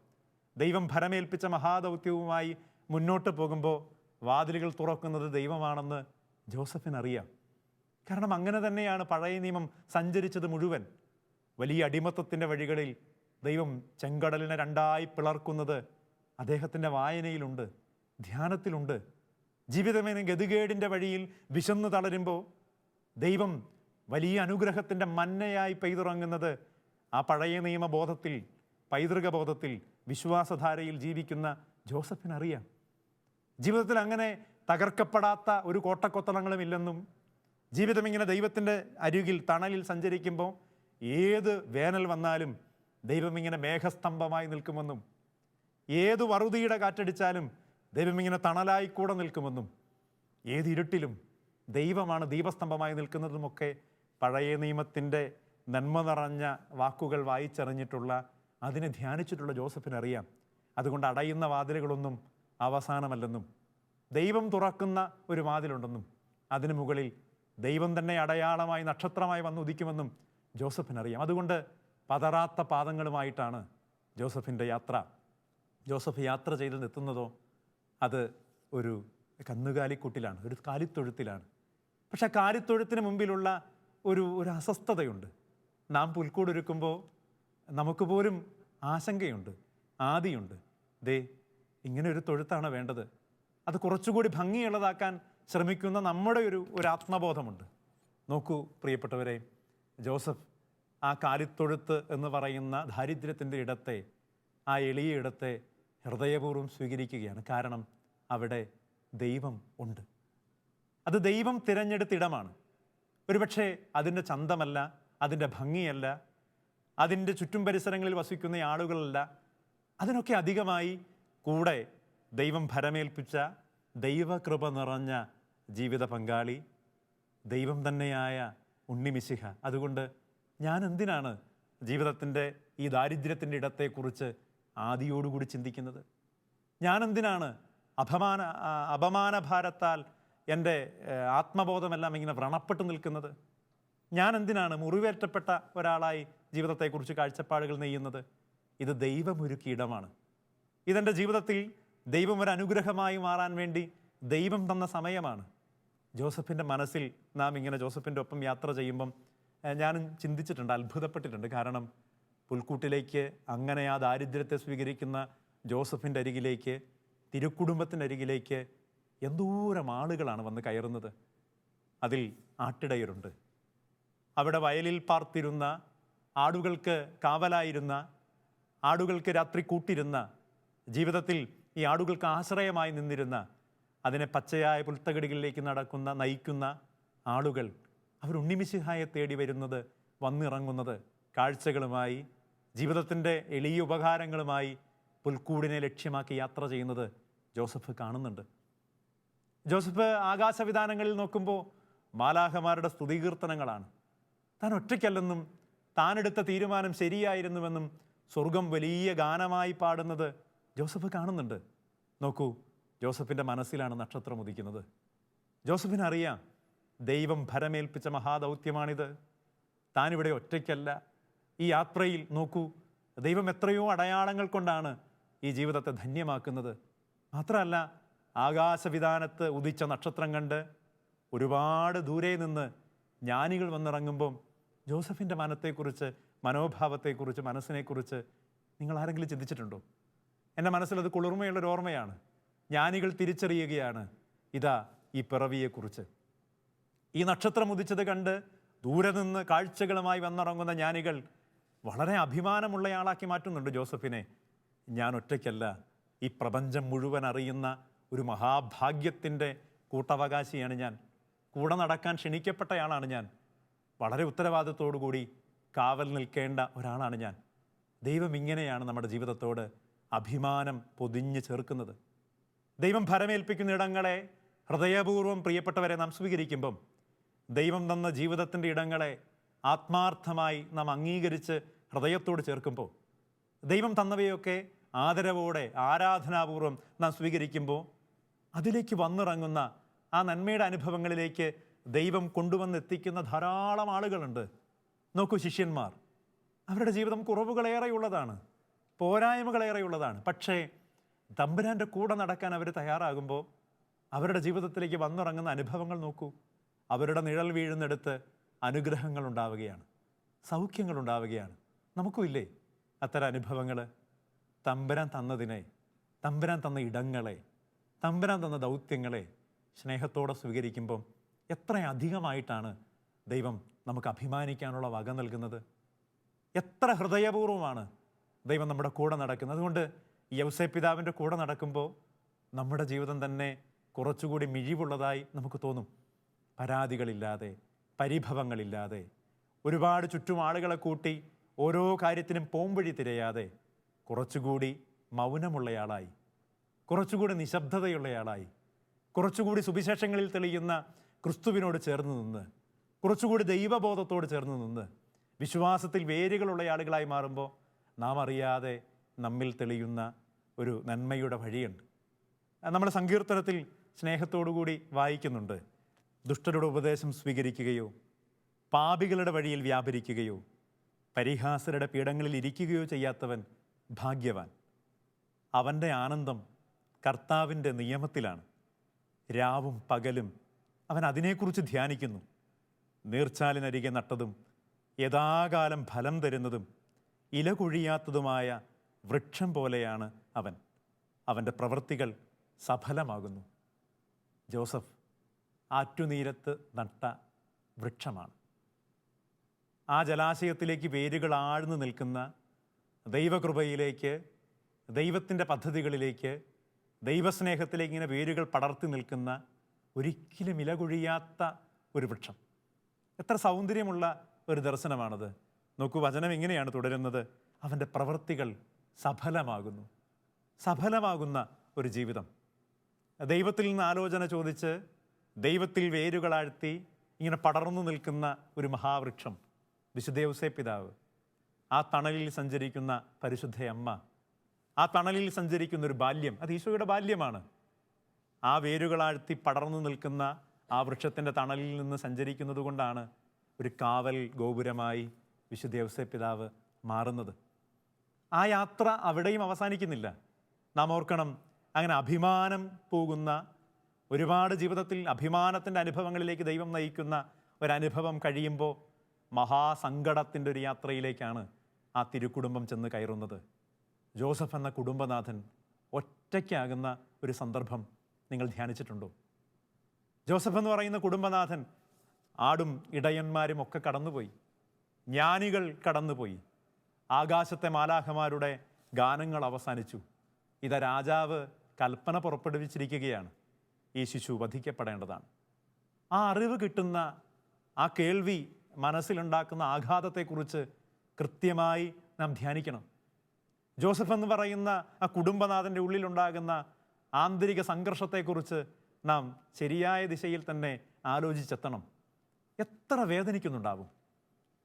ദൈവം ഭരമേൽപ്പിച്ച മഹാദൗത്യവുമായി മുന്നോട്ട് പോകുമ്പോൾ വാതിലുകൾ തുറക്കുന്നത് ദൈവമാണെന്ന് ജോസഫിനറിയാം. കാരണം അങ്ങനെ തന്നെയാണ് പഴയ നിയമം സഞ്ചരിച്ചത് മുഴുവൻ. വലിയ അടിമത്തത്തിൻ്റെ വഴികളിൽ ദൈവം ചെങ്കടലിനെ രണ്ടായി പിളർക്കുന്നത് അദ്ദേഹത്തിൻ്റെ വായനയിലുണ്ട്, ധ്യാനത്തിലുണ്ട്. ജീവിതമേന ഗതികേടിൻ്റെ വഴിയിൽ വിശന്നു തളരുമ്പോൾ ദൈവം വലിയ അനുഗ്രഹത്തിൻ്റെ മന്നയായി പെയ്തുറങ്ങുന്നത് ആ പഴയ നിയമബോധത്തിൽ, പൈതൃക ബോധത്തിൽ, വിശ്വാസധാരയിൽ ജീവിക്കുന്ന ജോസഫിനറിയാം. ജീവിതത്തിൽ അങ്ങനെ തകർക്കപ്പെടാത്ത ഒരു കോട്ടക്കൊത്തളങ്ങളും ഇല്ലെന്നും, ജീവിതം ഇങ്ങനെ ദൈവത്തിൻ്റെ അരികിൽ തണലിൽ സഞ്ചരിക്കുമ്പോൾ ഏത് വേനൽ വന്നാലും ദൈവം ഇങ്ങനെ മേഘസ്തംഭമായി നിൽക്കുമെന്നും, ഏത് വറുതിയുടെ കാറ്റടിച്ചാലും ദൈവം ഇങ്ങനെ തണലായി കൂടെ നിൽക്കുമെന്നും, ഏത് ഇരുട്ടിലും ദൈവമാണ് ദീപസ്തംഭമായി നിൽക്കുന്നതുമൊക്കെ പഴയ നിയമത്തിൻ്റെ നന്മ നിറഞ്ഞ വാക്കുകൾ വായിച്ചറിഞ്ഞിട്ടുള്ള, അതിനെ ധ്യാനിച്ചിട്ടുള്ള ജോസഫിനറിയാം. അതുകൊണ്ട് അടയുന്ന വാതിലുകളൊന്നും അവസാനമല്ലെന്നും, ദൈവം തുറക്കുന്ന ഒരു വാതിലുണ്ടെന്നും, അതിനു മുകളിൽ ദൈവം തന്നെ അടയാളമായി നക്ഷത്രമായി വന്ന് ഉദിക്കുമെന്നും ജോസഫിനറിയാം. അതുകൊണ്ട് പതറാത്ത പാദങ്ങളുമായിട്ടാണ് ജോസഫിൻ്റെ യാത്ര. ജോസഫ് യാത്ര ചെയ്ത് എത്തുന്നതോ അത് ഒരു കന്നുകാലിക്കൂട്ടിലാണ്, ഒരു കാലിത്തൊഴുത്തിലാണ്. പക്ഷെ ആ കാലിത്തൊഴുത്തിന് മുമ്പിലുള്ള ഒരു അസ്വസ്ഥതയുണ്ട്. നാം പുൽക്കൂടൊരുക്കുമ്പോൾ നമുക്ക് പോലും ആശങ്കയുണ്ട്, ആദിയുണ്ട്. ദേ, ഇങ്ങനെ ഒരു തൊഴുത്താണ് വേണ്ടത്. അത് കുറച്ചുകൂടി ഭംഗിയുള്ളതാക്കാൻ ശ്രമിക്കുന്ന നമ്മുടെ ഒരു ആത്മബോധമുണ്ട്. നോക്കൂ പ്രിയപ്പെട്ടവരെ, ജോസഫ് ആ കാലിത്തൊഴുത്ത് എന്ന് പറയുന്ന ദാരിദ്ര്യത്തിൻ്റെ ഇടത്തെ, ആ എളിയ ഇടത്തെ ഹൃദയപൂർവ്വം സ്വീകരിക്കുകയാണ്. കാരണം അവിടെ ദൈവം ഉണ്ട്. അത് ദൈവം തിരഞ്ഞെടുത്ത ഇടമാണ്. ഒരുപക്ഷെ അതിൻ്റെ ചന്തമല്ല, അതിൻ്റെ ഭംഗിയല്ല, അതിൻ്റെ ചുറ്റും പരിസരങ്ങളിൽ വസിക്കുന്ന ആളുകളല്ല, അതിനൊക്കെ അധികമായി കൂടെ ദൈവം ഭരമേൽപ്പിച്ച ദൈവകൃപ നിറഞ്ഞ ജീവിത പങ്കാളി, ദൈവം തന്നെയായ ഉണ്ണിമിശിഹ. അതുകൊണ്ട് ഞാൻ എന്തിനാണ് ജീവിതത്തിൻ്റെ ഈ ദാരിദ്ര്യത്തിൻ്റെ ഇടത്തെക്കുറിച്ച് ആദിയോടുകൂടി ചിന്തിക്കുന്നത്? ഞാൻ എന്തിനാണ് അപമാനഭാരത്താൽ എൻ്റെ ആത്മബോധമെല്ലാം ഇങ്ങനെ വ്രണപ്പെട്ടു നിൽക്കുന്നത്? ഞാൻ എന്തിനാണ് മുറിവേറ്റപ്പെട്ട ഒരാളായി ജീവിതത്തെക്കുറിച്ച് കാഴ്ചപ്പാടുകൾ നെയ്യുന്നത്? ഇത് ദൈവമൊരുക്കിയ ഇടമാണ്. ഇതെൻ്റെ ജീവിതത്തിൽ ദൈവം ഒരു അനുഗ്രഹമായി മാറാൻ വേണ്ടി ദൈവം തന്ന സമയമാണ്. ജോസഫിൻ്റെ മനസ്സിൽ നാം ഇങ്ങനെ ജോസഫിൻ്റെ ഒപ്പം യാത്ര ചെയ്യുമ്പം ഞാനും ചിന്തിച്ചിട്ടുണ്ട്, അത്ഭുതപ്പെട്ടിട്ടുണ്ട്. കാരണം പുൽക്കൂട്ടിലേക്ക് അങ്ങനെ ആ ദാരിദ്ര്യത്തെ സ്വീകരിക്കുന്ന ജോസഫിൻ്റെ അരികിലേക്ക്, തിരുക്കുടുംബത്തിൻ്റെ അരികിലേക്ക് എന്തോരം ആളുകളാണ് വന്ന് കയറുന്നത്. അതിൽ ആട്ടിടയരുണ്ട്, അവിടെ വയലിൽ പാർത്തിരുന്ന, ആടുകൾക്ക് കാവലായിരുന്ന, ആടുകൾക്ക് രാത്രി കൂട്ടിരുന്ന, ജീവിതത്തിൽ ഈ ആടുകൾക്ക് ആശ്രയമായി നിന്നിരുന്ന, അതിനെ പച്ചയായ പുൽത്തകിടികളിലേക്ക് നയിക്കുന്ന ആളുകൾ, അവർ ഉണ്ണിമിശിഹായെ തേടി വരുന്നത്, വന്നിറങ്ങുന്നത്, കാഴ്ചകളുമായി, ജീവിതത്തിൻ്റെ എളിയ ഉപകാരങ്ങളുമായി പുൽക്കൂടിനെ ലക്ഷ്യമാക്കി യാത്ര ചെയ്യുന്നത് ജോസഫ് കാണുന്നുണ്ട്. ജോസഫ് ആകാശവിധാനങ്ങളിൽ നോക്കുമ്പോൾ മാലാഖമാരുടെ സ്തുതികീർത്തനങ്ങളാണ്. താൻ ഒറ്റയ്ക്കല്ലെന്നും താനെടുത്ത തീരുമാനം ശരിയായിരുന്നുവെന്നും സ്വർഗം വലിയ ഗാനമായി പാടുന്നത് ജോസഫ് കാണുന്നുണ്ട്. നോക്കൂ, ജോസഫിൻ്റെ മനസ്സിലാണ് നക്ഷത്രം ഉദിക്കുന്നത്. ജോസഫിനറിയാം, ദൈവം ഭരമേൽപ്പിച്ച മഹാദൗത്യമാണിത്. താനിവിടെ ഒറ്റയ്ക്കല്ല. ഈ യാത്രയിൽ നോക്കൂ, ദൈവം എത്രയോ അടയാളങ്ങൾ കൊണ്ടാണ് ഈ ജീവിതത്തെ ധന്യമാക്കുന്നത്. മാത്രമല്ല, ആകാശവിധാനത്ത് ഉദിച്ച നക്ഷത്രം കണ്ട് ഒരുപാട് ദൂരെ നിന്ന് ജ്ഞാനികൾ വന്നിറങ്ങുമ്പം ജോസഫിൻ്റെ മനോഭാവത്തെക്കുറിച്ച്, മനസ്സിനെക്കുറിച്ച് നിങ്ങൾ ആരെങ്കിലും ചിന്തിച്ചിട്ടുണ്ടോ? എൻ്റെ മനസ്സിലത് കുളിർമയുള്ളൊരു ഓർമ്മയാണ്. ജ്ഞാനികൾ തിരിച്ചറിയുകയാണ്, ഇതാ ഈ പിറവിയെക്കുറിച്ച്. ഈ നക്ഷത്രം ഉദിച്ചത് കണ്ട് ദൂരെ നിന്ന് കാഴ്ചകളുമായി വന്നിറങ്ങുന്ന ജ്ഞാനികൾ വളരെ അഭിമാനമുള്ളയാളാക്കി മാറ്റുന്നുണ്ട് ജോസഫിനെ. ഞാൻ ഒറ്റയ്ക്കല്ല, ഈ പ്രപഞ്ചം മുഴുവൻ അറിയുന്ന ഒരു മഹാഭാഗ്യത്തിൻ്റെ കൂട്ടവകാശിയാണ് ഞാൻ. കൂടെ നടക്കാൻ ക്ഷണിക്കപ്പെട്ടയാളാണ് ഞാൻ. വളരെ ഉത്തരവാദിത്തോടു കൂടി കാവൽ നിൽക്കേണ്ട ഒരാളാണ് ഞാൻ. ദൈവം ഇങ്ങനെയാണ് നമ്മുടെ ജീവിതത്തോട് അഭിമാനം പൊതിഞ്ഞ് ചേർക്കുന്നത്. ദൈവം ഭരമേൽപ്പിക്കുന്ന ഇടങ്ങളെ ഹൃദയപൂർവ്വം പ്രിയപ്പെട്ടവരെ നാം സ്വീകരിക്കുമ്പം, ദൈവം തന്ന ജീവിതത്തിൻ്റെ ഇടങ്ങളെ ആത്മാർത്ഥമായി നാം അംഗീകരിച്ച് ഹൃദയത്തോട് ചേർക്കുമ്പോൾ, ദൈവം തന്നവയൊക്കെ ആദരവോടെ ആരാധനാപൂർവ്വം നാം സ്വീകരിക്കുമ്പോൾ, അതിലേക്ക് വന്നിറങ്ങുന്ന ആ നന്മയുടെ അനുഭവങ്ങളിലേക്ക് ദൈവം കൊണ്ടുവന്നെത്തിക്കുന്ന ധാരാളം ആളുകളുണ്ട്. നോക്കൂ, ശിഷ്യന്മാർ, അവരുടെ ജീവിതം കുറവുകളേറെയുള്ളതാണ്, പോരായ്മകളേറെയുള്ളതാണ്. പക്ഷേ തമ്പുരാൻ്റെ കൂടെ നടക്കാൻ അവർ തയ്യാറാകുമ്പോൾ അവരുടെ ജീവിതത്തിലേക്ക് വന്നിറങ്ങുന്ന അനുഭവങ്ങൾ നോക്കൂ. അവരുടെ നിഴൽ വീഴുന്നിടത്ത് അനുഗ്രഹങ്ങൾ ഉണ്ടാവുകയാണ്, സൗഖ്യങ്ങൾ ഉണ്ടാവുകയാണ്. നമുക്കും ഇല്ലേ അത്തരം അനുഭവങ്ങൾ? തമ്പുരാൻ തന്നതിനെ, തമ്പുരാൻ തന്ന ഇടങ്ങളെ, തമ്പുരാൻ തന്ന ദൗത്യങ്ങളെ സ്നേഹത്തോടെ സ്വീകരിക്കുമ്പം എത്രയധികമായിട്ടാണ് ദൈവം നമുക്ക് അഭിമാനിക്കാനുള്ള വക നൽകുന്നത്. എത്ര ഹൃദയപൂർവ്വമാണ് ദൈവം നമ്മുടെ കൂടെ നടക്കുന്നത്. അതുകൊണ്ട് യൗസേപ്പ് പിതാവിൻ്റെ കൂടെ നടക്കുമ്പോൾ നമ്മുടെ ജീവിതം തന്നെ കുറച്ചുകൂടി മിഴിവുള്ളതായി നമുക്ക് തോന്നും. പരാതികളില്ലാതെ, പരിഭവങ്ങളില്ലാതെ, ഒരുപാട് ചുറ്റും ആളുകളെ കൂട്ടി ഓരോ കാര്യത്തിനും പോംവഴി തിരയാതെ, കുറച്ചുകൂടി മൗനമുള്ളയാളായി, കുറച്ചുകൂടി നിശബ്ദതയുള്ളയാളായി, കുറച്ചുകൂടി സുവിശേഷങ്ങളിൽ തെളിയുന്ന ക്രിസ്തുവിനോട് ചേർന്ന് നിന്ന്, കുറച്ചുകൂടി ദൈവബോധത്തോട് ചേർന്ന് നിന്ന്, വിശ്വാസത്തിൽ വേരുകളുള്ള ആളുകളായി മാറുമ്പോൾ നാം അറിയാതെ നമ്മിൽ തെളിയുന്ന ഒരു നന്മയുടെ വഴിയുണ്ട്. നമ്മൾ സങ്കീർത്തനത്തിൽ സ്നേഹത്തോടുകൂടി വായിക്കുന്നുണ്ട്, ദുഷ്ടരുടെ ഉപദേശം സ്വീകരിക്കുകയോ പാപികളുടെ വഴിയിൽ വ്യാപരിക്കുകയോ പരിഹാസരുടെ പീഠങ്ങളിൽ ഇരിക്കുകയോ ചെയ്യാത്തവൻ ഭാഗ്യവാൻ. അവൻ്റെ ആനന്ദം കർത്താവിൻ്റെ നിയമത്തിലാണ്. രാവും പകലും അവൻ അതിനെക്കുറിച്ച് ധ്യാനിക്കുന്നു. നീർച്ചാലിനരികെ നട്ടതും യഥാകാലം ഫലം തരുന്നതും ഇല കൊഴിയാത്തതുമായ വൃക്ഷം പോലെയാണ് അവൻ. അവൻ്റെ പ്രവൃത്തികൾ സഫലമാകുന്നു. ജോസഫ് ആറ്റുനീരത്ത് നട്ട വൃക്ഷമാണ്. ആ ജലാശയത്തിലേക്ക് വേരുകൾ ആഴ്ന്നു നിൽക്കുന്ന, ദൈവകൃപയിലേക്ക്, ദൈവത്തിൻ്റെ പദ്ധതികളിലേക്ക്, ദൈവസ്നേഹത്തിലേക്ക് ഇങ്ങനെ വേരുകൾ പടർത്തി നിൽക്കുന്ന, ഒരിക്കലും ഇല കൊഴിയാത്ത ഒരു വൃക്ഷം. എത്ര സൗന്ദര്യമുള്ള ഒരു ദർശനമാണത്. നോക്കൂ, വചനം ഇങ്ങനെയാണ് തുടരുന്നത്, അവൻ്റെ പ്രവൃത്തികൾ സഫലമാകുന്നു. സഫലമാകുന്ന ഒരു ജീവിതം. ദൈവത്തിൽ നിന്ന് ആലോചന ചോദിച്ച് ദൈവത്തിൽ വേരുകളാഴ്ത്തി ഇങ്ങനെ പടർന്നു നിൽക്കുന്ന ഒരു മഹാവൃക്ഷം വിശുദ്ധ യൗസേപ്പ് പിതാവ്. ആ തണലിൽ സഞ്ചരിക്കുന്ന പരിശുദ്ധ അമ്മ, ആ തണലിൽ സഞ്ചരിക്കുന്ന ഒരു ബാല്യം, അത് ഈശോയുടെ ബാല്യമാണ്. ആ വേരുകളാഴ്ത്തി പടർന്നു നിൽക്കുന്ന ആ വൃക്ഷത്തിൻ്റെ തണലിൽ നിന്ന് സഞ്ചരിക്കുന്നത് കൊണ്ടാണ് ഒരു കാവൽ ഗോപുരമായി വിശുദ്ധ യൗസേപ്പ് പിതാവ് മാറുന്നത്. ആ യാത്ര അവിടെയും അവസാനിക്കുന്നില്ല. നാം ഓർക്കണം, അങ്ങനെ അഭിമാനം പോകുന്ന, ഒരുപാട് ജീവിതത്തിൽ അഭിമാനത്തിൻ്റെ അനുഭവങ്ങളിലേക്ക് ദൈവം നയിക്കുന്ന ഒരനുഭവം കഴിയുമ്പോൾ മഹാസങ്കടത്തിൻ്റെ ഒരു യാത്രയിലേക്കാണ് ആ തിരുക്കുടുംബം ചെന്ന് കയറുന്നത്. ജോസഫ് എന്ന കുടുംബനാഥൻ ഒറ്റയ്ക്കാകുന്ന ഒരു സന്ദർഭം നിങ്ങൾ ധ്യാനിച്ചിട്ടുണ്ടോ? ജോസഫ് എന്ന് പറയുന്ന കുടുംബനാഥൻ ആടും ഇടയന്മാരും ഒക്കെ കടന്നുപോയി, ജ്ഞാനികൾ കടന്നുപോയി, ആകാശത്തെ മാലാഖമാരുടെ ഗാനങ്ങൾ അവസാനിച്ചു. ഇതാ രാജാവ് കൽപ്പന പുറപ്പെടുവിച്ചിരിക്കുകയാണ്, ഈ ശിശു വധിക്കപ്പെടേണ്ടതാണ്. ആ അറിവ് കിട്ടുന്ന, ആ കേൾവി മനസ്സിലുണ്ടാക്കുന്ന ആഘാതത്തെക്കുറിച്ച് കൃത്യമായി നാം ധ്യാനിക്കണം. ജോസഫ് എന്ന് പറയുന്ന ആ കുടുംബനാഥൻ്റെ ഉള്ളിലുണ്ടാകുന്ന ആന്തരിക സംഘർഷത്തെക്കുറിച്ച് നാം ശരിയായ ദിശയിൽ തന്നെ ആലോചിച്ചെത്തണം. എത്ര വേദനിക്കുന്നുണ്ടാവും,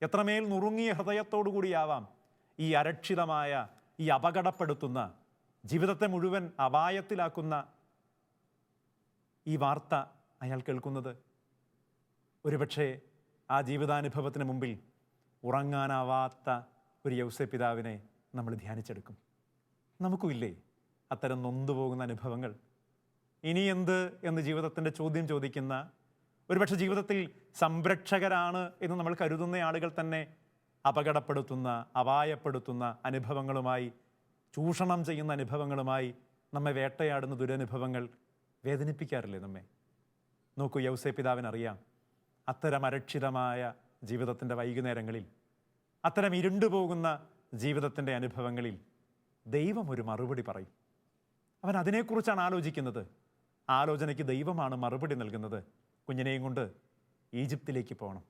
എത്രമേൽ നുറുങ്ങിയ ഹൃദയത്തോടു കൂടിയാവാം ഈ അരക്ഷിതമായ, ഈ അപകടപ്പെടുത്തുന്ന, ജീവിതത്തെ മുഴുവൻ അപായത്തിലാക്കുന്ന ഈ വാർത്ത അയാൾ കേൾക്കുന്നത്. ഒരുപക്ഷെ ആ ജീവിതാനുഭവത്തിന് മുമ്പിൽ ഉറങ്ങാനാവാത്ത ഒരു യൗസേപ്പ് പിതാവിനെ നമ്മൾ ധ്യാനിച്ചെടുക്കും. നമുക്കും ഇല്ലേ അത്തരം നൊന്തുപോകുന്ന അനുഭവങ്ങൾ? ഇനി എന്ത് എന്ന് ജീവിതത്തിൻ്റെ ചോദ്യം ചോദിക്കുന്ന, ഒരുപക്ഷെ ജീവിതത്തിൽ സംരക്ഷകരാണ് എന്ന് നമ്മൾ കരുതുന്ന ആളുകൾ തന്നെ അപകടപ്പെടുത്തുന്ന, അപായപ്പെടുത്തുന്ന അനുഭവങ്ങളുമായി, ചൂഷണം ചെയ്യുന്ന അനുഭവങ്ങളുമായി നമ്മെ വേട്ടയാടുന്ന ദുരനുഭവങ്ങൾ വേദനിപ്പിക്കാറില്ലേ നമ്മെ? നോക്കൂ, യൗസേപ്പ് പിതാവിനറിയാം, അത്തരം അരക്ഷിതമായ ജീവിതത്തിൻ്റെ വൈകുന്നേരങ്ങളിൽ, അത്തരം ഇരുണ്ടുപോകുന്ന ജീവിതത്തിൻ്റെ അനുഭവങ്ങളിൽ ദൈവം ഒരു മറുപടി പറയും. അവൻ അതിനെക്കുറിച്ചാണ് ആലോചിക്കുന്നത്. ആലോചനയ്ക്ക് ദൈവമാണ് മറുപടി നൽകുന്നത്. കുഞ്ഞിനെയും കൊണ്ട് ഈജിപ്തിലേക്ക് പോകണം,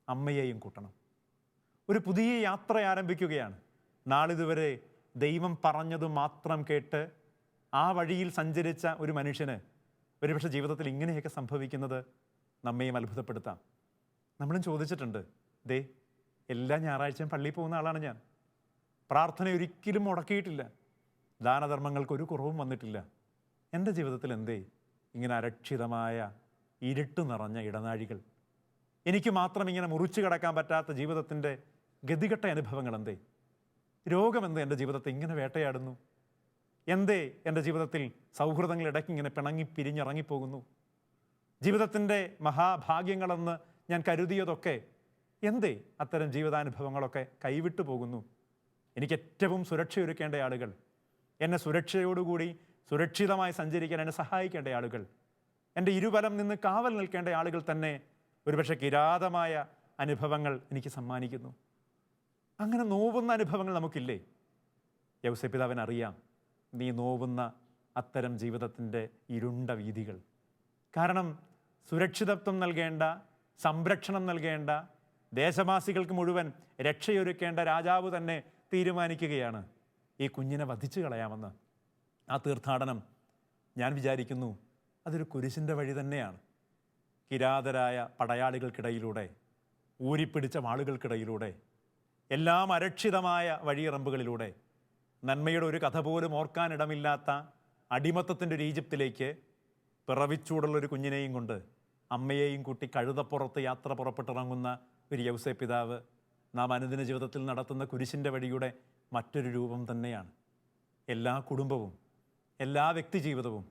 അമ്മയെയും കൂട്ടണം. ഒരു പുതിയ യാത്ര ആരംഭിക്കുകയാണ്. നാളിതുവരെ ദൈവം പറഞ്ഞത് മാത്രം കേട്ട് ആ വഴിയിൽ സഞ്ചരിച്ച ഒരു മനുഷ്യന് ഒരുപക്ഷെ ജീവിതത്തിൽ ഇങ്ങനെയൊക്കെ സംഭവിക്കുന്നത് നമ്മയും അത്ഭുതപ്പെടുത്താം. നമ്മളും ചോദിച്ചിട്ടുണ്ട്, ദേ എല്ലാ ഞായറാഴ്ചയും പള്ളിയിൽ പോകുന്ന ആളാണ് ഞാൻ, പ്രാർത്ഥന ഒരിക്കലും മുടക്കിയിട്ടില്ല, ദാനധർമ്മങ്ങൾക്കൊരു കുറവും വന്നിട്ടില്ല, എൻ്റെ ജീവിതത്തിൽ എന്തേ ഇങ്ങനെ അരക്ഷിതമായ ഇരുട്ട് നിറഞ്ഞ ഇടനാഴികൾ, എനിക്ക് മാത്രം ഇങ്ങനെ മുറിച്ചു കിടക്കാൻ പറ്റാത്ത ജീവിതത്തിൻ്റെ ഗതികെട്ട അനുഭവങ്ങൾ എന്തേ? രോഗമെന്തേ എൻ്റെ ജീവിതത്തെ ഇങ്ങനെ വേട്ടയാടുന്നു? എന്തേ എൻ്റെ ജീവിതത്തിൽ സൗഹൃദങ്ങൾ ഇടയ്ക്ക് ഇങ്ങനെ പിണങ്ങി പിരിഞ്ഞിറങ്ങിപ്പോകുന്നു? ജീവിതത്തിൻ്റെ മഹാഭാഗ്യങ്ങളെന്ന് ഞാൻ കരുതിയതൊക്കെ എന്തേ അത്തരം ജീവിതാനുഭവങ്ങളൊക്കെ കൈവിട്ടു പോകുന്നു? എനിക്ക് ഏറ്റവും സുരക്ഷയൊരുക്കേണ്ട ആളുകൾ, എന്നെ സുരക്ഷയോടുകൂടി സുരക്ഷിതമായി സഞ്ചരിക്കാൻ എന്നെ സഹായിക്കേണ്ട ആളുകൾ, എൻ്റെ ഇരുവലം നിന്ന് കാവൽ നിൽക്കേണ്ട ആളുകൾ തന്നെ ഒരുപക്ഷെ കിരാതമായ അനുഭവങ്ങൾ എനിക്ക് സമ്മാനിക്കുന്നു. അങ്ങനെ നോവുന്ന അനുഭവങ്ങൾ നമുക്കില്ലേ? യൗസേപ്പ് പിതാവിനറിയാം നീ നോവുന്ന അത്തരം ജീവിതത്തിൻ്റെ ഇരുണ്ട വീഥികൾ. കാരണം സുരക്ഷിതത്വം നൽകേണ്ട, സംരക്ഷണം നൽകേണ്ട, ദേശവാസികൾക്ക് മുഴുവൻ രക്ഷയൊരുക്കേണ്ട രാജാവ് തന്നെ തീരുമാനിക്കുകയാണ് ഈ കുഞ്ഞിനെ വധിച്ചു കളയാമെന്ന്. ആ തീർത്ഥാടനം ഞാൻ വിചാരിക്കുന്നു അതൊരു കുരിശിൻ്റെ വഴി തന്നെയാണ്. കിരാതരായ പടയാളികൾക്കിടയിലൂടെ, ഊരിപ്പിടിച്ച വാളുകൾക്കിടയിലൂടെ, എല്ലാം അരക്ഷിതമായ വഴിയിറമ്പുകളിലൂടെ, നന്മയുടെ ഒരു കഥ പോലും ഓർക്കാനിടമില്ലാത്ത അടിമത്തത്തിൻ്റെ ഒരു ഈജിപ്തിലേക്ക് പിറവിച്ചൂടുള്ളൊരു കുഞ്ഞിനെയും കൊണ്ട് അമ്മയെയും കൂട്ടി കഴുതപ്പുറത്ത് യാത്ര പുറപ്പെട്ടിറങ്ങുന്ന ഒരു യൗസേപ്പ് പിതാവ് നാം അനുദിന ജീവിതത്തിൽ നടത്തുന്ന കുരിശിൻ്റെ വഴിയുടെ മറ്റൊരു രൂപം തന്നെയാണ്. എല്ലാ കുടുംബവും, എല്ലാ വ്യക്തി ജീവിതവും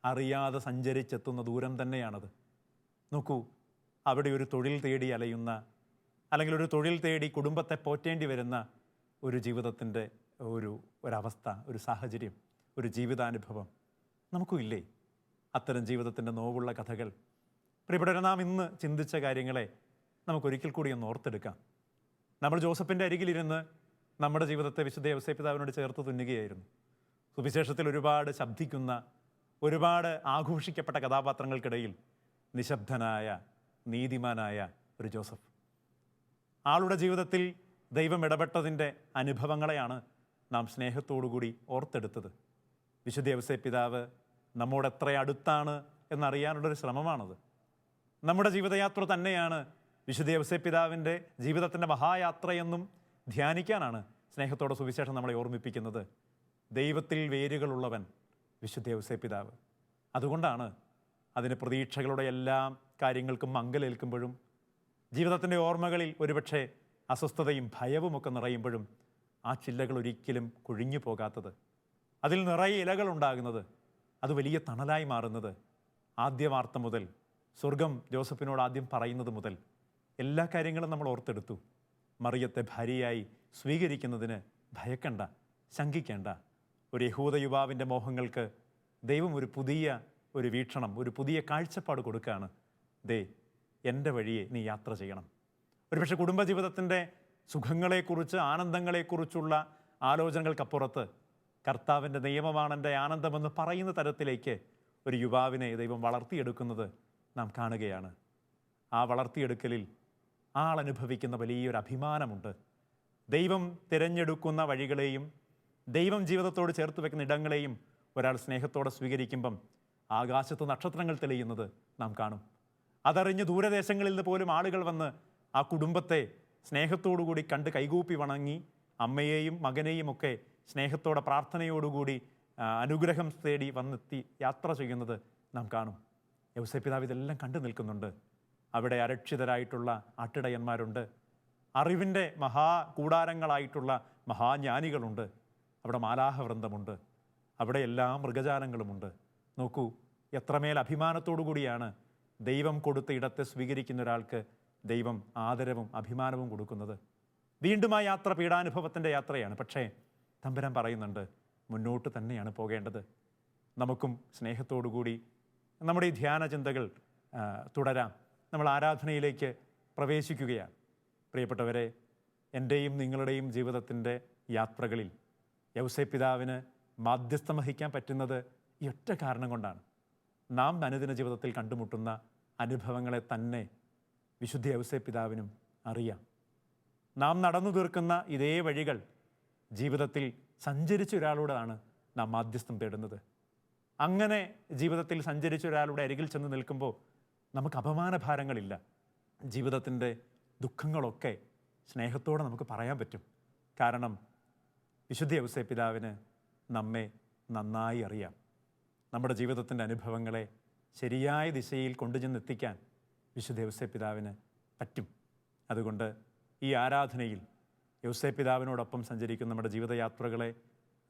അറിയാതെ സഞ്ചരിച്ചെത്തുന്ന ദൂരം തന്നെയാണത്. നോക്കൂ, അവിടെ ഒരു തൊഴിൽ തേടി അലയുന്ന, അല്ലെങ്കിൽ ഒരു തൊഴിൽ തേടി കുടുംബത്തെ പോറ്റേണ്ടി വരുന്ന ഒരു ജീവിതത്തിൻ്റെ ഒരവസ്ഥ, ഒരു സാഹചര്യം, ഒരു ജീവിതാനുഭവം നമുക്കും ഇല്ലേ? അത്തരം ജീവിതത്തിൻ്റെ നോവുള്ള കഥകൾ. പ്രിയപ്പെട്ടവരെ, നാം ഇന്ന് ചിന്തിച്ച കാര്യങ്ങളെ നമുക്കൊരിക്കൽ കൂടി ഒന്ന് ഓർത്തെടുക്കാം. നമ്മൾ ജോസഫിൻ്റെ അരികിലിരുന്ന് നമ്മുടെ ജീവിതത്തെ വിശുദ്ധ യൗസേപ്പ് പിതാവിനോട് ചേർത്ത് തുന്നുകയായിരുന്നു. സുവിശേഷത്തിൽ ഒരുപാട് ശബ്ദിക്കുന്ന, ഒരുപാട് ആഘോഷിക്കപ്പെട്ട കഥാപാത്രങ്ങൾക്കിടയിൽ നിശബ്ദനായ, നീതിമാനായ ഒരു ജോസഫ്. ആളുടെ ജീവിതത്തിൽ ദൈവം ഇടപെട്ടതിൻ്റെ അനുഭവങ്ങളെയാണ് നാം സ്നേഹത്തോടുകൂടി ഓർത്തെടുത്തത്. വിശുദ്ധ യൗസേപ്പ് പിതാവ് നമ്മോട് എത്ര അടുത്താണ് എന്നറിയാനുള്ളൊരു ശ്രമമാണത്. നമ്മുടെ ജീവിതയാത്ര തന്നെയാണ് വിശുദ്ധ യൗസേപ്പ് പിതാവിൻ്റെ ജീവിതത്തിൻ്റെ മഹായാത്രയെന്നും ധ്യാനിക്കാനാണ് സ്നേഹത്തോടെ സുവിശേഷം നമ്മളെ ഓർമ്മിപ്പിക്കുന്നത്. ദൈവത്തിൽ വേരുകളുള്ളവൻ വിശുദ്ധ യൗസേപ്പ് പിതാവ്. അതുകൊണ്ടാണ് അതിന് പ്രതീക്ഷകളുടെ എല്ലാ കാര്യങ്ങൾക്കും മങ്ങലേൽക്കുമ്പോഴും ജീവിതത്തിൻ്റെ ഓർമ്മകളിൽ ഒരുപക്ഷെ അസ്വസ്ഥതയും ഭയവുമൊക്കെ നിറയുമ്പോഴും ആ ചില്ലകൾ ഒരിക്കലും കൊഴിഞ്ഞു പോകാത്തത്, അതിൽ നിറയെ ഇലകളുണ്ടാകുന്നത്, അത് വലിയ തണലായി മാറുന്നത്, ആദ്യ വാർത്ത മുതൽ സ്വർഗം ജോസഫിനോട് ആദ്യം പറയുന്നത് മുതൽ എല്ലാ കാര്യങ്ങളും നമ്മൾ ഓർത്തെടുത്തു. മറിയത്തെ ഭാര്യയായി സ്വീകരിക്കുന്നതിന് ഭയക്കണ്ട, ശങ്കിക്കേണ്ട. ഒരു യഹൂദ യുവാവിൻ്റെ മോഹങ്ങൾക്ക് ദൈവം ഒരു പുതിയ വീക്ഷണം, ഒരു പുതിയ കാഴ്ചപ്പാട് കൊടുക്കുകയാണ്. ദേ, എൻ്റെ വഴിയെ നീ യാത്ര ചെയ്യണം. ഒരുപക്ഷെ കുടുംബജീവിതത്തിൻ്റെ സുഖങ്ങളെക്കുറിച്ച്, ആനന്ദങ്ങളെക്കുറിച്ചുള്ള ആലോചനകൾക്കപ്പുറത്ത് കർത്താവിൻ്റെ നിയമമാണ് എൻ്റെ ആനന്ദമെന്ന് പറയുന്ന തരത്തിലേക്ക് ഒരു യുവാവിനെ ദൈവം വളർത്തിയെടുക്കുന്നത് നാം കാണുകയാണ്. ആ വളർത്തിയെടുക്കലിൽ ആൾ അനുഭവിക്കുന്ന വലിയൊരു അഭിമാനമുണ്ട്. ദൈവം തിരഞ്ഞെടുക്കുന്ന വഴികളെയും ദൈവം ജീവിതത്തോട് ചേർത്ത് വെക്കുന്ന ഇടങ്ങളെയും ഒരാൾ സ്നേഹത്തോടെ സ്വീകരിക്കുമ്പം ആകാശത്ത് നക്ഷത്രങ്ങൾ തെളിയുന്നത് നാം കാണും. അതറിഞ്ഞ് ദൂരദേശങ്ങളിൽ നിന്ന് പോലും ആളുകൾ വന്ന് ആ കുടുംബത്തെ സ്നേഹത്തോടുകൂടി കണ്ട് കൈകൂപ്പി വണങ്ങി അമ്മയെയും മകനെയും ഒക്കെ സ്നേഹത്തോടെ പ്രാർത്ഥനയോടുകൂടി അനുഗ്രഹം തേടി വന്നെത്തി യാത്ര ചെയ്യുന്നത് നാം കാണും. യൗസേപ്പ് പിതാവ് ഇതെല്ലാം കണ്ടു നിൽക്കുന്നുണ്ട്. അവിടെ അരക്ഷിതരായിട്ടുള്ള ആട്ടിടയന്മാരുണ്ട്, അറിവിൻ്റെ കൂടാരങ്ങളായിട്ടുള്ള മഹാജ്ഞാനികളുണ്ട്, അവിടെ മാലാഹവൃന്ദമുണ്ട്, അവിടെ എല്ലാ മൃഗജാലങ്ങളുമുണ്ട്. നോക്കൂ, എത്രമേൽ അഭിമാനത്തോടു കൂടിയാണ് ദൈവം കൊടുത്ത ഇടത്തെ സ്വീകരിക്കുന്ന ഒരാൾക്ക് ദൈവം ആദരവും അഭിമാനവും കൊടുക്കുന്നത്. വീണ്ടും ആ യാത്ര പീഡാനുഭവത്തിൻ്റെ യാത്രയാണ്. പക്ഷേ തമ്പുരാൻ പറയുന്നുണ്ട്, മുന്നോട്ട് തന്നെയാണ് പോകേണ്ടത്. നമുക്കും സ്നേഹത്തോടുകൂടി നമ്മുടെ ഈ ധ്യാന ചിന്തകൾ തുടരാം. നമ്മൾ ആരാധനയിലേക്ക് പ്രവേശിക്കുകയാണ്. പ്രിയപ്പെട്ടവരെ, എൻ്റെയും നിങ്ങളുടെയും ജീവിതത്തിൻ്റെ യാത്രകളിൽ യൗസേപ്പ് പിതാവിന് മാധ്യസ്ഥം വഹിക്കാൻ പറ്റുന്നത് ഈ ഒറ്റ കാരണം കൊണ്ടാണ്. നാം അനുദിന ജീവിതത്തിൽ കണ്ടുമുട്ടുന്ന അനുഭവങ്ങളെ തന്നെ വിശുദ്ധ യൗസേപ്പ് പിതാവിനും അറിയാം. നാം നടന്നു തീർക്കുന്ന ഇതേ വഴികൾ ജീവിതത്തിൽ സഞ്ചരിച്ച ഒരാളോടാണ് നാം മാധ്യസ്ഥം തേടുന്നത്. അങ്ങനെ ജീവിതത്തിൽ സഞ്ചരിച്ച ഒരാളുടെ അരികിൽ ചെന്ന് നിൽക്കുമ്പോൾ നമുക്ക് അപമാനഭാരങ്ങളില്ല. ജീവിതത്തിൻ്റെ ദുഃഖങ്ങളൊക്കെ സ്നേഹത്തോടെ നമുക്ക് പറയാൻ പറ്റും. കാരണം വിശുദ്ധ യൗസേപ്പ് പിതാവിന് നമ്മെ നന്നായി അറിയാം. നമ്മുടെ ജീവിതത്തിൻ്റെ അനുഭവങ്ങളെ ശരിയായ ദിശയിൽ കൊണ്ടുചെന്നെത്തിക്കാൻ വിശുദ്ധ യൗസേപ്പ് പിതാവിന് പറ്റും. അതുകൊണ്ട് ഈ ആരാധനയിൽ യൗസേപ്പ് പിതാവിനോടൊപ്പം സഞ്ചരിക്കുന്ന നമ്മുടെ ജീവിതയാത്രകളെ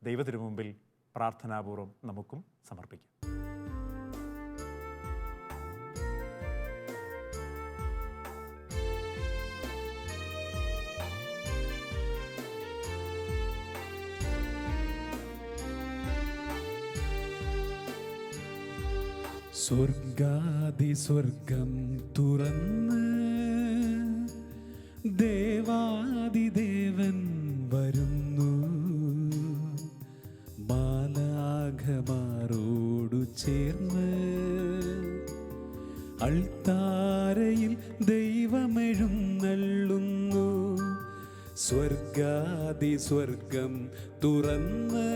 ദൈവത്തിനു മുമ്പിൽ പ്രാർത്ഥനാപൂർവ്വം നമുക്കും സമർപ്പിക്കാം. സ്വർഗാതിസ്വർഗം തുറന്ന് ദേവാദിദേവൻ വരുന്നു, മാലാഖമാരോടു ചേർന്ന് അൾത്താരയിൽ ദൈവമെഴുന്നള്ളുന്നു. സ്വർഗാതിസ്വർഗം തുറന്ന്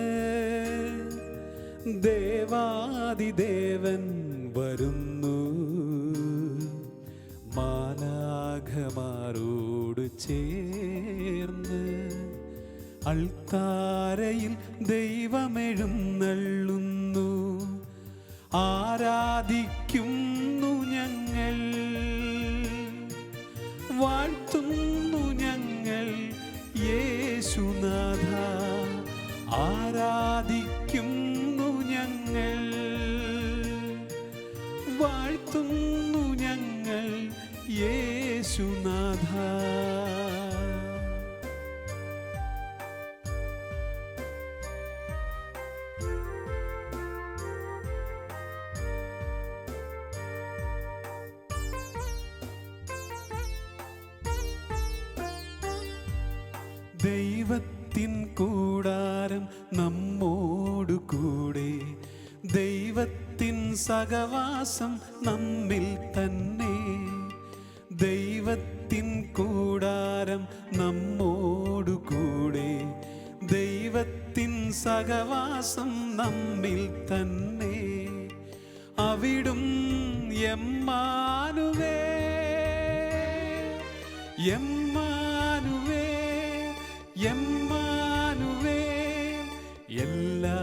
ദേവാദിദേവൻ വരുന്നു, മാലാഖമാരോട് ചേർന്ന് അൾത്താരയിൽ ദൈവമെഴുന്നള്ളുന്നു. ആരാധിക്കുന്നു ഞങ്ങൾ, വാഴ്ത്തുന്നു ഞങ്ങൾ യേശുനാഥ. ആരാധിക്കുന്നു ഞങ്ങൾ, വാഴ്ത്തുന്നു ഞങ്ങൾ യേശുനാഥ. ദൈവത്തിൻ കൂടാരം നമ്മോടു കൂടെ, ദൈവത്തിൻ സഹവാസം നമ്മിൽ തന്നെ. ദൈവത്തിൻ കൂടാരം നമ്മോടു കൂടെ, ദൈവത്തിൻ സഹവാസം നമ്മിൽ തന്നെ. അവിടും എമ്മാനുവേൽ, എമ്മാനുവേൽ, എമ്മാനുവേൽ. എല്ലാ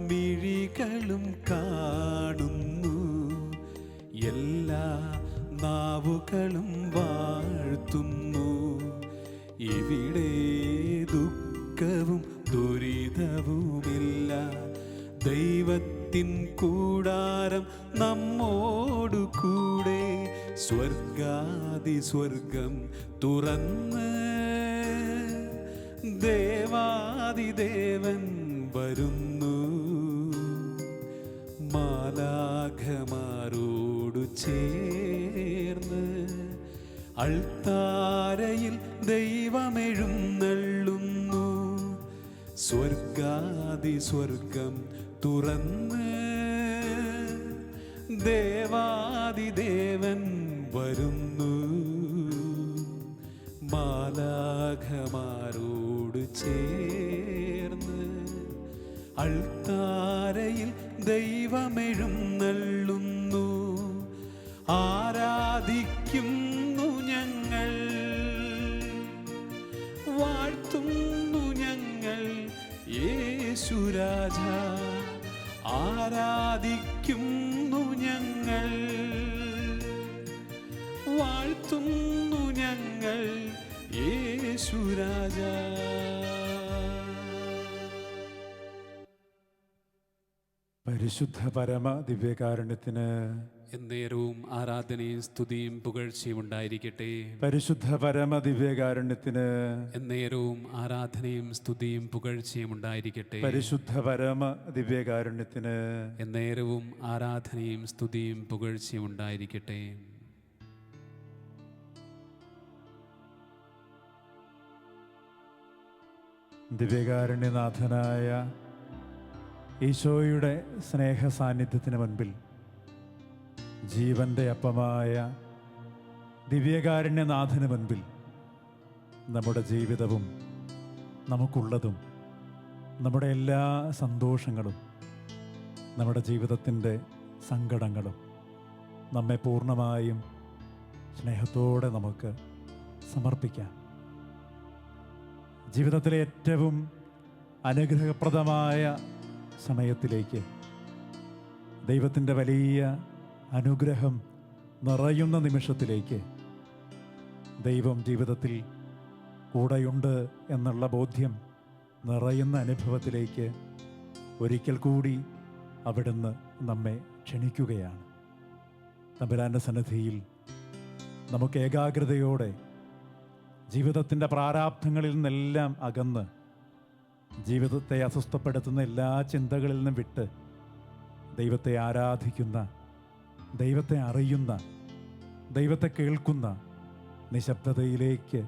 മിഴികളും കാണുന്നു, എല്ലാ നാവുകളും ദുഃഖവും ദുരിതവുമില്ല. ദൈവത്തിൻ കൂടാരം നമ്മോടു കൂടെ. സ്വർഗാതിസ്വർഗം തുറന്ന് ദേവാദിദേവൻ വരുന്നു. മാലാഖമാരോടു ചേർന്ന് അൾത്താരയിൽ ദൈവമെഴുന്നള്ളുന്നു. സ്വർഗാതിസ്വർഗം തുറന്ന് ദേവാദിദേവൻ വരുന്നു. മാലാഖമാരോട് ചേർന്ന് അൾത്താരയിൽ ദൈവമെഴുന്നള്ളുന്നു. ആരാധിക്കുന്നു ഞങ്ങൾ, വാഴ്ത്തുന്നു ഞങ്ങൾ യേശുരാജ. ആരാധിക്കുന്നു ഞങ്ങൾ, വാഴ്ത്തുന്നു ഞങ്ങൾ യേശുരാജ. പരിശുദ്ധ പരമ ദിവ്യകാരുണ്യത്തിന് എന്നേരവും ആരാധനയും സ്തുതിയും പുകഴ്ചയും ഉണ്ടായിരിക്കട്ടെ. പരിശുദ്ധ പരമ ദിവ്യകാരുണ്യത്തിന് എന്നേരവും ആരാധനയും സ്തുതിയും പുകഴ്ചയും ഉണ്ടായിരിക്കട്ടെ. പരിശുദ്ധ പരമ ദിവ്യകാരുണ്യത്തിന് എന്നേരവും ആരാധനയും സ്തുതിയും പുകഴ്ചയും ഉണ്ടായിരിക്കട്ടെ. ദിവ്യകാരുണ്യനാഥനായ ഈശോയുടെ സ്നേഹ സാന്നിധ്യത്തിന് മുൻപിൽ ജീവൻ്റെ അപ്പമായ ദിവ്യകാരുണ്യനാഥന് മുൻപിൽ നമ്മുടെ ജീവിതവും നമുക്കുള്ളതും നമ്മുടെ എല്ലാ സന്തോഷങ്ങളും നമ്മുടെ ജീവിതത്തിൻ്റെ സങ്കടങ്ങളും നമ്മെ പൂർണ്ണമായും സ്നേഹത്തോടെ നമുക്ക് സമർപ്പിക്കാം. ജീവിതത്തിലെ ഏറ്റവും അനുഗ്രഹപ്രദമായ സമയത്തിലേക്ക്, ദൈവത്തിൻ്റെ വലിയ അനുഗ്രഹം നിറയുന്ന നിമിഷത്തിലേക്ക്, ദൈവം ജീവിതത്തിൽ കൂടെയുണ്ട് എന്നുള്ള ബോധ്യം നിറയുന്ന അനുഭവത്തിലേക്ക് ഒരിക്കൽ കൂടി അവിടുന്ന് നമ്മെ ക്ഷണിക്കുകയാണ്. തമ്പുരാൻ്റെ സന്നിധിയിൽ നമുക്ക് ഏകാഗ്രതയോടെ ജീവിതത്തിൻ്റെ പ്രാരാബ്ധങ്ങളിൽ നിന്നെല്ലാം അകന്ന്, ജീവിതത്തെ അസ്വസ്ഥപ്പെടുത്തുന്ന എല്ലാ ചിന്തകളിൽ നിന്നും വിട്ട് ദൈവത്തെ ആരാധിക്കുന്ന, ദൈവത്തെ അറിയുന്ന, ദൈവത്തെ കേൾക്കുന്ന നിശബ്ദതയിലേക്ക്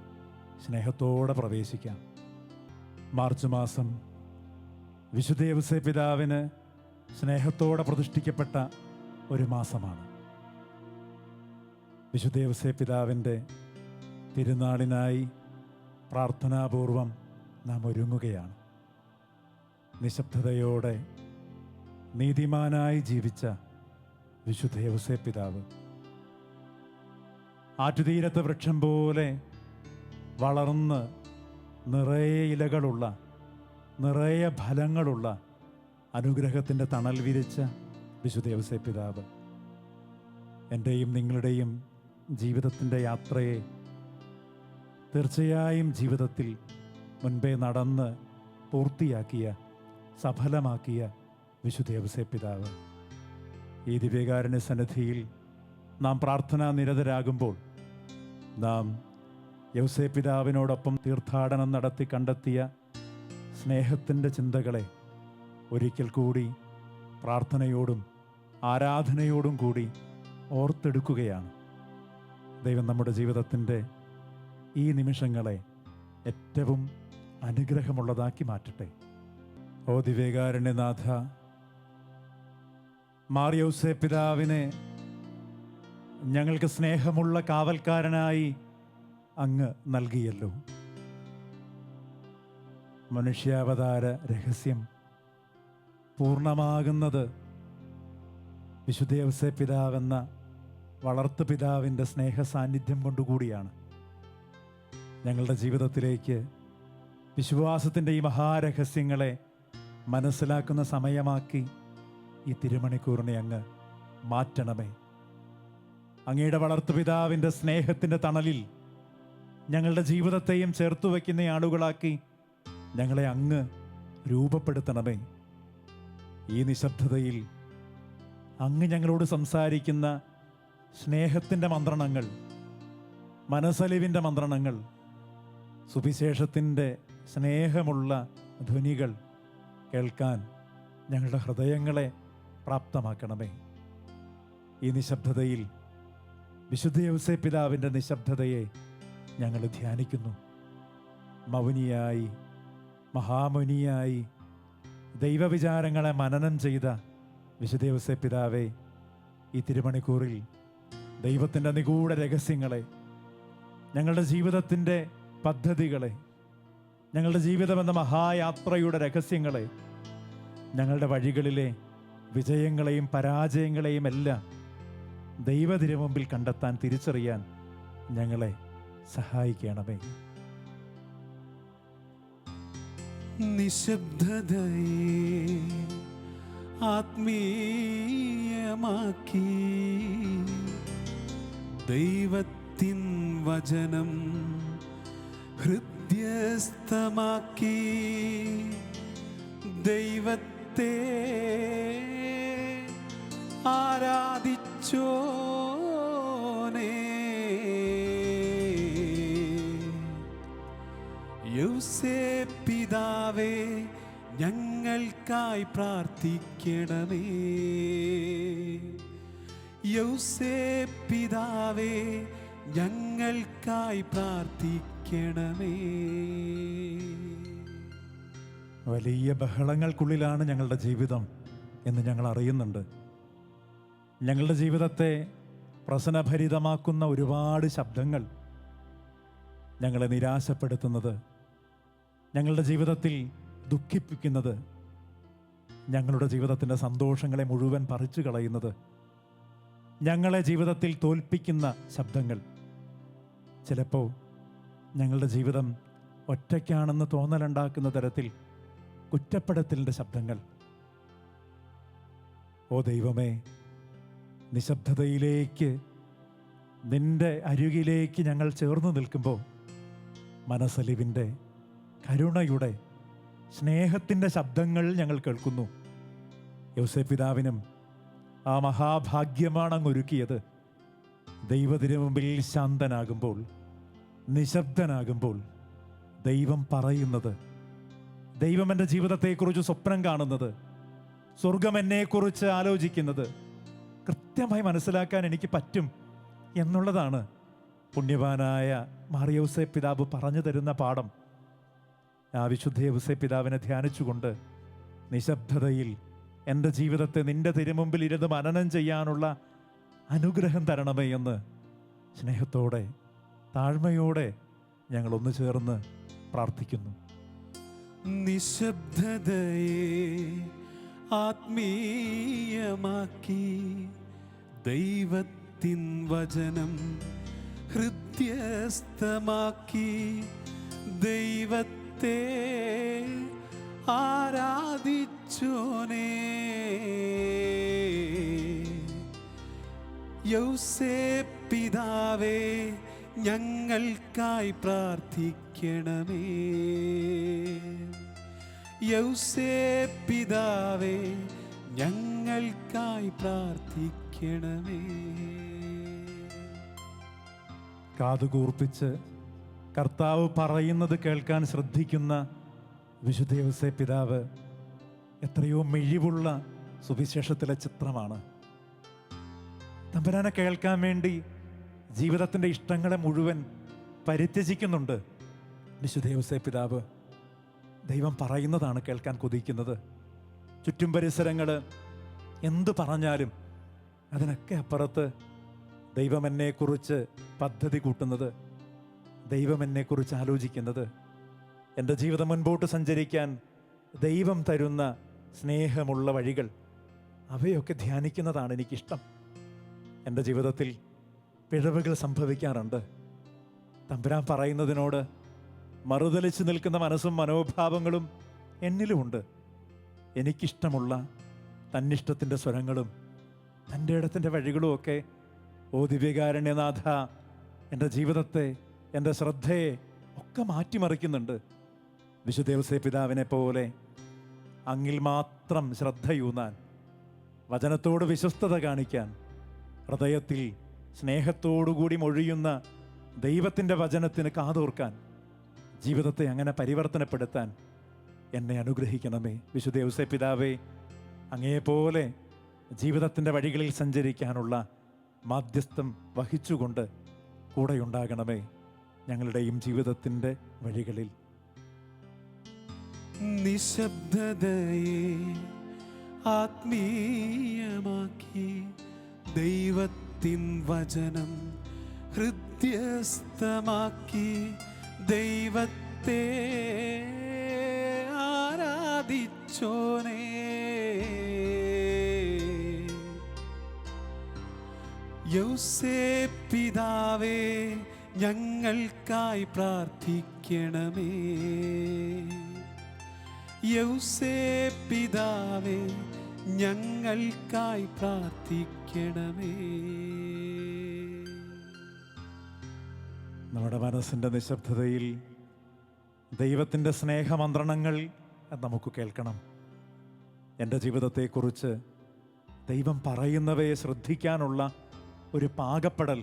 സ്നേഹത്തോടെ പ്രവേശിക്കാം. മാർച്ച് മാസം വിശുദ്ധ യൗസേപ്പ് പിതാവിന് സ്നേഹത്തോടെ പ്രതിഷ്ഠിക്കപ്പെട്ട ഒരു മാസമാണ്. വിശുദ്ധ യൗസേപ്പ് പിതാവിൻ്റെ തിരുനാളിനായി പ്രാർത്ഥനാപൂർവം നാം ഒരുങ്ങുകയാണ്. നിശബ്ദതയോടെ നീതിമാനായി ജീവിച്ച വിശുദ്ധ യൗസേപ്പ് പിതാവ് ആറ്റുതീരത്തെ വൃക്ഷം പോലെ വളർന്ന് നിറയെ ഇലകളുള്ള, നിറയെ ഫലങ്ങളുള്ള അനുഗ്രഹത്തിൻ്റെ തണൽ വിരിച്ച വിശുദ്ധ യൗസേപ്പ് പിതാവ് എൻ്റെയും നിങ്ങളുടെയും ജീവിതത്തിൻ്റെ യാത്രയെ തീർച്ചയായും ജീവിതത്തിൽ മുൻപേ നടന്ന് പൂർത്തിയാക്കിയ, സഫലമാക്കിയ വിശുദ്ധ യൗസേപ്പ് പിതാവ്. ഈ ദിവ്യകാരുണ്യ സന്നിധിയിൽ നാം പ്രാർത്ഥനാ നിരതരാകുമ്പോൾ നാം യൗസേപ്പ് പിതാവിനോടൊപ്പം തീർത്ഥാടനം നടത്തി കണ്ടെത്തിയ സ്നേഹത്തിൻ്റെ ചിന്തകളെ ഒരിക്കൽ കൂടി പ്രാർത്ഥനയോടും ആരാധനയോടും കൂടി ഓർത്തെടുക്കുകയാണ്. ദൈവം നമ്മുടെ ജീവിതത്തിൻ്റെ ഈ നിമിഷങ്ങളെ ഏറ്റവും അനുഗ്രഹമുള്ളതാക്കി മാറ്റട്ടെ. ഓ ദിവ്യകാരുണ്യനാഥ, മാർ യൗസേപ്പ് പിതാവിനെ ഞങ്ങൾക്ക് സ്നേഹമുള്ള കാവൽക്കാരനായി അങ്ങ് നൽകിയല്ലോ. മനുഷ്യാവതാര രഹസ്യം പൂർണ്ണമാകുന്നത് വിശുദ്ധ യൗസേപ്പ് പിതാവെന്ന വളർത്തു പിതാവിൻ്റെ സ്നേഹ സാന്നിധ്യം കൊണ്ടുകൂടിയാണ്. ഞങ്ങളുടെ ജീവിതത്തിലേക്ക് വിശ്വാസത്തിൻ്റെ ഈ മഹാരഹസ്യങ്ങളെ മനസ്സിലാക്കുന്ന സമയമാക്കി ഈ തിരുമണിക്കൂറിനെ അങ്ങ് മാറ്റണമേ. അങ്ങയുടെ വളർത്തുപിതാവിൻ്റെ സ്നേഹത്തിൻ്റെ തണലിൽ ഞങ്ങളുടെ ജീവിതത്തെയും ചേർത്തു വയ്ക്കുന്ന ആളുകളാക്കി ഞങ്ങളെ അങ്ങ് രൂപപ്പെടുത്തണമേ. ഈ നിശബ്ദതയിൽ അങ്ങ് ഞങ്ങളോട് സംസാരിക്കുന്ന സ്നേഹത്തിൻ്റെ മന്ത്രണങ്ങൾ, മനസ്സലിവിൻ്റെ മന്ത്രണങ്ങൾ, സുവിശേഷത്തിൻ്റെ സ്നേഹമുള്ള ധ്വനികൾ കേൾക്കാൻ ഞങ്ങളുടെ ഹൃദയങ്ങളെ പ്രാപ്തമാക്കണമേ. ഈ നിശബ്ദതയിൽ വിശുദ്ധ യൗസേപ്പ് പിതാവിൻ്റെ നിശബ്ദതയെ ഞങ്ങൾ ധ്യാനിക്കുന്നു. മൗനിയായി, മഹാമുനിയായി ദൈവവിചാരങ്ങളെ മനനം ചെയ്ത വിശുദ്ധ യൗസേപ്പ് പിതാവെ, ഈ തിരുമണിക്കൂറിൽ ദൈവത്തിൻ്റെ നിഗൂഢ രഹസ്യങ്ങളെ, ഞങ്ങളുടെ ജീവിതത്തിൻ്റെ പദ്ധതികളെ, ഞങ്ങളുടെ ജീവിതമെന്ന മഹായാത്രയുടെ രഹസ്യങ്ങളെ, ഞങ്ങളുടെ വഴികളിലെ വിജയങ്ങളെയും പരാജയങ്ങളെയും എല്ലാം ദൈവതിരുമുമ്പിൽ കണ്ടെത്താൻ, തിരിച്ചറിയാൻ ഞങ്ങളെ സഹായിക്കണമേ. നിശബ്ദതയെ ആത്മീയമാക്കി ദൈവത്തിൻ വചനം ഹൃദ്യസ്ഥമാക്കി ദൈവത്തെ ആരാധിച്ചോനേ. യൗസേപ്പ് പിതാവേ, ഞങ്ങൾക്കായി പ്രാർത്ഥിക്കണമേ. യൗസേപ്പ് പിതാവേ, ഞങ്ങൾക്കായി പ്രാർത്ഥിക്കണമേ. വലിയ ബഹളങ്ങൾക്കുള്ളിലാണ് ഞങ്ങളുടെ ജീവിതം എന്ന് ഞങ്ങൾ അറിയുന്നുണ്ട്. ഞങ്ങളുടെ ജീവിതത്തെ പ്രശ്നഭരിതമാക്കുന്ന ഒരുപാട് ശബ്ദങ്ങൾ, ഞങ്ങളെ നിരാശപ്പെടുത്തുന്നത്, ഞങ്ങളുടെ ജീവിതത്തിൽ ദുഃഖിപ്പിക്കുന്നത്, ഞങ്ങളുടെ ജീവിതത്തിൻ്റെ സന്തോഷങ്ങളെ മുഴുവൻ പറിച്ചു കളയുന്നത്, ഞങ്ങളെ ജീവിതത്തിൽ തോൽപ്പിക്കുന്ന ശബ്ദങ്ങൾ, ചിലപ്പോൾ ഞങ്ങളുടെ ജീവിതം ഒറ്റയ്ക്കാണെന്ന് തോന്നലുണ്ടാക്കുന്ന തരത്തിൽ കുറ്റപ്പെടുത്തലിൻ്റെ ശബ്ദങ്ങൾ. ഓ ദൈവമേ, നിശബ്ദതയിലേക്ക്, നിന്റെ അരികിലേക്ക് ഞങ്ങൾ ചേർന്ന് നിൽക്കുമ്പോൾ മനസ്സലിവിൻ്റെ, കരുണയുടെ, സ്നേഹത്തിൻ്റെ ശബ്ദങ്ങൾ ഞങ്ങൾ കേൾക്കുന്നു. യൗസേപ്പ് പിതാവിനും ആ മഹാഭാഗ്യമാണ് അങ്ങ് ഒരുക്കിയത്. ദൈവത്തിന് മുമ്പിൽ ശാന്തനാകുമ്പോൾ, നിശബ്ദനാകുമ്പോൾ ദൈവം പറയുന്നത്, ദൈവം എൻ്റെ ജീവിതത്തെക്കുറിച്ച് സ്വപ്നം കാണുന്നത്, സ്വർഗം എന്നെക്കുറിച്ച് ആലോചിക്കുന്നത് കൃത്യമായി മനസ്സിലാക്കാൻ എനിക്ക് പറ്റും എന്നുള്ളതാണ് പുണ്യവാനായ മാർ യൗസേപ്പ് പിതാവ് പറഞ്ഞു തരുന്ന പാഠം. ആ വിശുദ്ധ യൗസേപ്പ് പിതാവിനെ ധ്യാനിച്ചുകൊണ്ട് നിശബ്ദതയിൽ എൻ്റെ ജീവിതത്തെ നിന്റെ തിരുമുമ്പിൽ ഇരുന്ന് മനനം ചെയ്യാനുള്ള അനുഗ്രഹം തരണമേ എന്ന് സ്നേഹത്തോടെ, താഴ്മയോടെ ഞങ്ങൾ ഒന്ന് ചേർന്ന് പ്രാർത്ഥിക്കുന്നു. നിശബ്ദതയെ ആത്മീയമാക്കി ദൈവത്തിൻ വചനം ഹൃദ്യസ്ഥമാക്കി ദൈവത്തെ ആരാധിച്ചോനേ. യൗസേപ്പ് പിതാവേ, ഞങ്ങൾക്കായി പ്രാർത്ഥിക്കണമേ. യൗസേപ്പ് പിതാവേ, ഞങ്ങൾക്കായി പ്രാർത്ഥിക്കണമേ. കാതുകൂർപ്പിച്ച് കർത്താവ് പറയുന്നത് കേൾക്കാൻ ശ്രദ്ധിക്കുന്ന വിശുദ്ധ യൗസേപ്പ് പിതാവ് എത്രയോ മിഴിവുള്ള സുവിശേഷത്തിലെ ചിത്രമാണ്. തമ്പുരാനെ കേൾക്കാൻ വേണ്ടി ജീവിതത്തിൻ്റെ ഇഷ്ടങ്ങളെ മുഴുവൻ പരിത്യജിക്കുന്നുണ്ട് വിശുദ്ധ യൗസേപ്പ് പിതാവ്. ദൈവം പറയുന്നതാണ് കേൾക്കാൻ കൊതിക്കുന്നത്. ചുറ്റും പരിസരങ്ങൾ എന്തു പറഞ്ഞാലും അതിനൊക്കെ അപ്പുറത്ത് ദൈവം എന്നെക്കുറിച്ച് പദ്ധതി കൂട്ടുന്നത്, ദൈവം എന്നെക്കുറിച്ച് ആലോചിക്കുന്നത്, എൻ്റെ ജീവിതം മുൻപോട്ട് സഞ്ചരിക്കാൻ ദൈവം തരുന്ന സ്നേഹമുള്ള വഴികൾ, അവയൊക്കെ ധ്യാനിക്കുന്നതാണ് എനിക്കിഷ്ടം. എൻ്റെ ജീവിതത്തിൽ പിഴവുകൾ സംഭവിക്കാറുണ്ട്. തമ്പുരാൻ പറയുന്നതിനോട് മറുതലിച്ച് നിൽക്കുന്ന മനസ്സും മനോഭാവങ്ങളും എന്നിലുമുണ്ട്. എനിക്കിഷ്ടമുള്ള തന്നിഷ്ടത്തിൻ്റെ സ്വരങ്ങളും തൻ്റെ ഇടത്തിൻ്റെ വഴികളും ഒക്കെ ഓ ദിവ്യകാരുണ്യനാഥ എൻ്റെ ജീവിതത്തെ, എൻ്റെ ശ്രദ്ധയെ ഒക്കെ മാറ്റിമറിക്കുന്നുണ്ട്. വിശുദ്ധ യൗസേ പിതാവിനെ പോലെ അങ്ങിൽ മാത്രം ശ്രദ്ധയൂന്നാൻ, വചനത്തോട് വിശ്വസ്തത കാണിക്കാൻ, ഹൃദയത്തിൽ സ്നേഹത്തോടുകൂടി മൊഴിയുന്ന ദൈവത്തിൻ്റെ വചനത്തിന് കാതോർക്കാൻ, ജീവിതത്തെ അങ്ങനെ പരിവർത്തനപ്പെടുത്താൻ എന്നെ അനുഗ്രഹിക്കണമേ. വിശുദ്ധ യൗസേ പിതാവേ, അങ്ങേപോലെ ജീവിതത്തിൻ്റെ വഴികളിൽ സഞ്ചരിക്കാനുള്ള മാധ്യസ്ഥം വഹിച്ചുകൊണ്ട് കൂടെയുണ്ടാകണമേ ഞങ്ങളുടെയും ജീവിതത്തിൻ്റെ വഴികളിൽ. നിശബ്ദതയെ ആത്മീയമാക്കി ദൈവത്തിൻ വചനം ഹൃദ്യസ്ഥമാക്കി ദൈവത്തെ ആരാധിച്ചോനേ. യൗസേ പിതാവേ, ഞങ്ങൾക്കായി പ്രാർത്ഥിക്കണമേ. യൗസേ പിതാവേ, ഞങ്ങൾക്കായി പ്രാർത്ഥിക്കണമേ. നമ്മുടെ മനസ്സിൻ്റെ നിശബ്ദതയിൽ ദൈവത്തിൻ്റെ സ്നേഹമന്ത്രണങ്ങൾ നമുക്ക് കേൾക്കണം. എൻ്റെ ജീവിതത്തെക്കുറിച്ച് ദൈവം പറയുന്നവയെ ശ്രദ്ധിക്കാനുള്ള ഒരു പാകപ്പെടൽ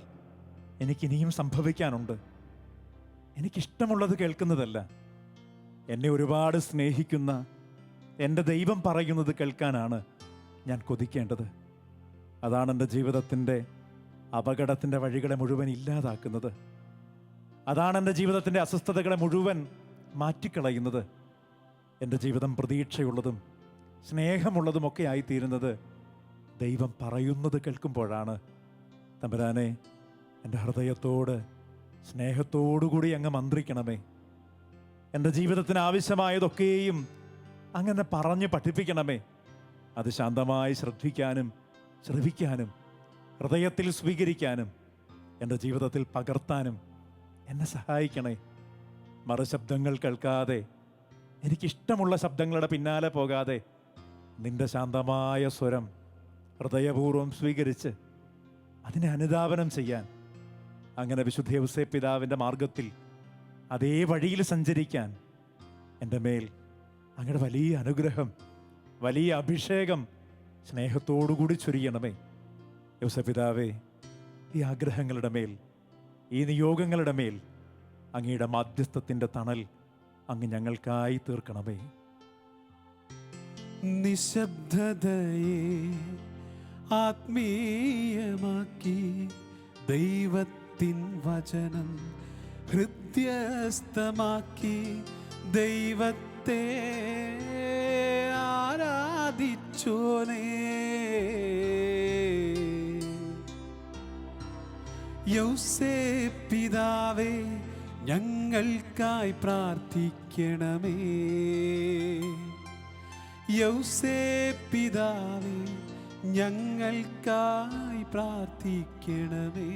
എനിക്കിനിയും സംഭവിക്കാനുണ്ട്. എനിക്കിഷ്ടമുള്ളത് കേൾക്കുന്നതല്ല, എന്നെ ഒരുപാട് സ്നേഹിക്കുന്ന എൻ്റെ ദൈവം പറയുന്നത് കേൾക്കാനാണ് ഞാൻ കൊതിക്കേണ്ടത്. അതാണ് എൻ്റെ ജീവിതത്തിൻ്റെ അപകടത്തിൻ്റെ വഴികളെ മുഴുവൻ ഇല്ലാതാക്കുന്നത്. അതാണ് എൻ്റെ ജീവിതത്തിൻ്റെ അസ്വസ്ഥതകളെ മുഴുവൻ മാറ്റിക്കളയുന്നത്. എൻ്റെ ജീവിതം പ്രതീക്ഷയുള്ളതും സ്നേഹമുള്ളതുമൊക്കെ ആയിത്തീരുന്നത് ദൈവം പറയുന്നത് കേൾക്കുമ്പോഴാണ്. തമ്പുരാനെ, എൻ്റെ ഹൃദയത്തോട് സ്നേഹത്തോടുകൂടി അങ്ങ് മന്ത്രിക്കണമേ. എൻ്റെ ജീവിതത്തിന് ആവശ്യമായതൊക്കെയും അങ്ങനെ പറഞ്ഞ് പഠിപ്പിക്കണമേ. അത് ശാന്തമായി ശ്രദ്ധിക്കാനും ശ്രവിക്കാനും ഹൃദയത്തിൽ സ്വീകരിക്കാനും എൻ്റെ ജീവിതത്തിൽ പകർത്താനും എന്നെ സഹായിക്കണേ. മറുശബ്ദങ്ങൾ കേൾക്കാതെ, എനിക്കിഷ്ടമുള്ള ശബ്ദങ്ങളുടെ പിന്നാലെ പോകാതെ, നിന്റെ ശാന്തമായ സ്വരം ഹൃദയപൂർവ്വം സ്വീകരിച്ച് അതിനെ അനുധാവനം ചെയ്യാൻ, അങ്ങനെ വിശുദ്ധ യൗസേ പിതാവിൻ്റെ മാർഗത്തിൽ അതേ വഴിയിൽ സഞ്ചരിക്കാൻ എൻ്റെ മേൽ അങ്ങയുടെ വലിയ അനുഗ്രഹം, വലിയ അഭിഷേകം സ്നേഹത്തോടുകൂടി ചൊരിയണമേ. യൗസേ പിതാവേ, ഈ ആഗ്രഹങ്ങളുടെ മേൽ, ഈ നിയോഗങ്ങളുടെ മേൽ അങ്ങയുടെ മാധ്യസ്ഥത്തിൻ്റെ തണൽ അങ്ങ് ഞങ്ങൾക്കായി തീർക്കണമേ. നിശബ്ദതയെ ആത്മീയമാക്കി ദൈവത്തിൻ വചനം ഹൃദ്യസ്ഥമാക്കി ദൈവത്തെ ആരാധിച്ചോനേ. യൗസേ പിതാവേ, ഞങ്ങൾക്കായി പ്രാർത്ഥിക്കണമേ. യൗസേ പിതാവേ, ഞങ്ങൾക്കായി പ്രാർത്ഥിക്കണമേ.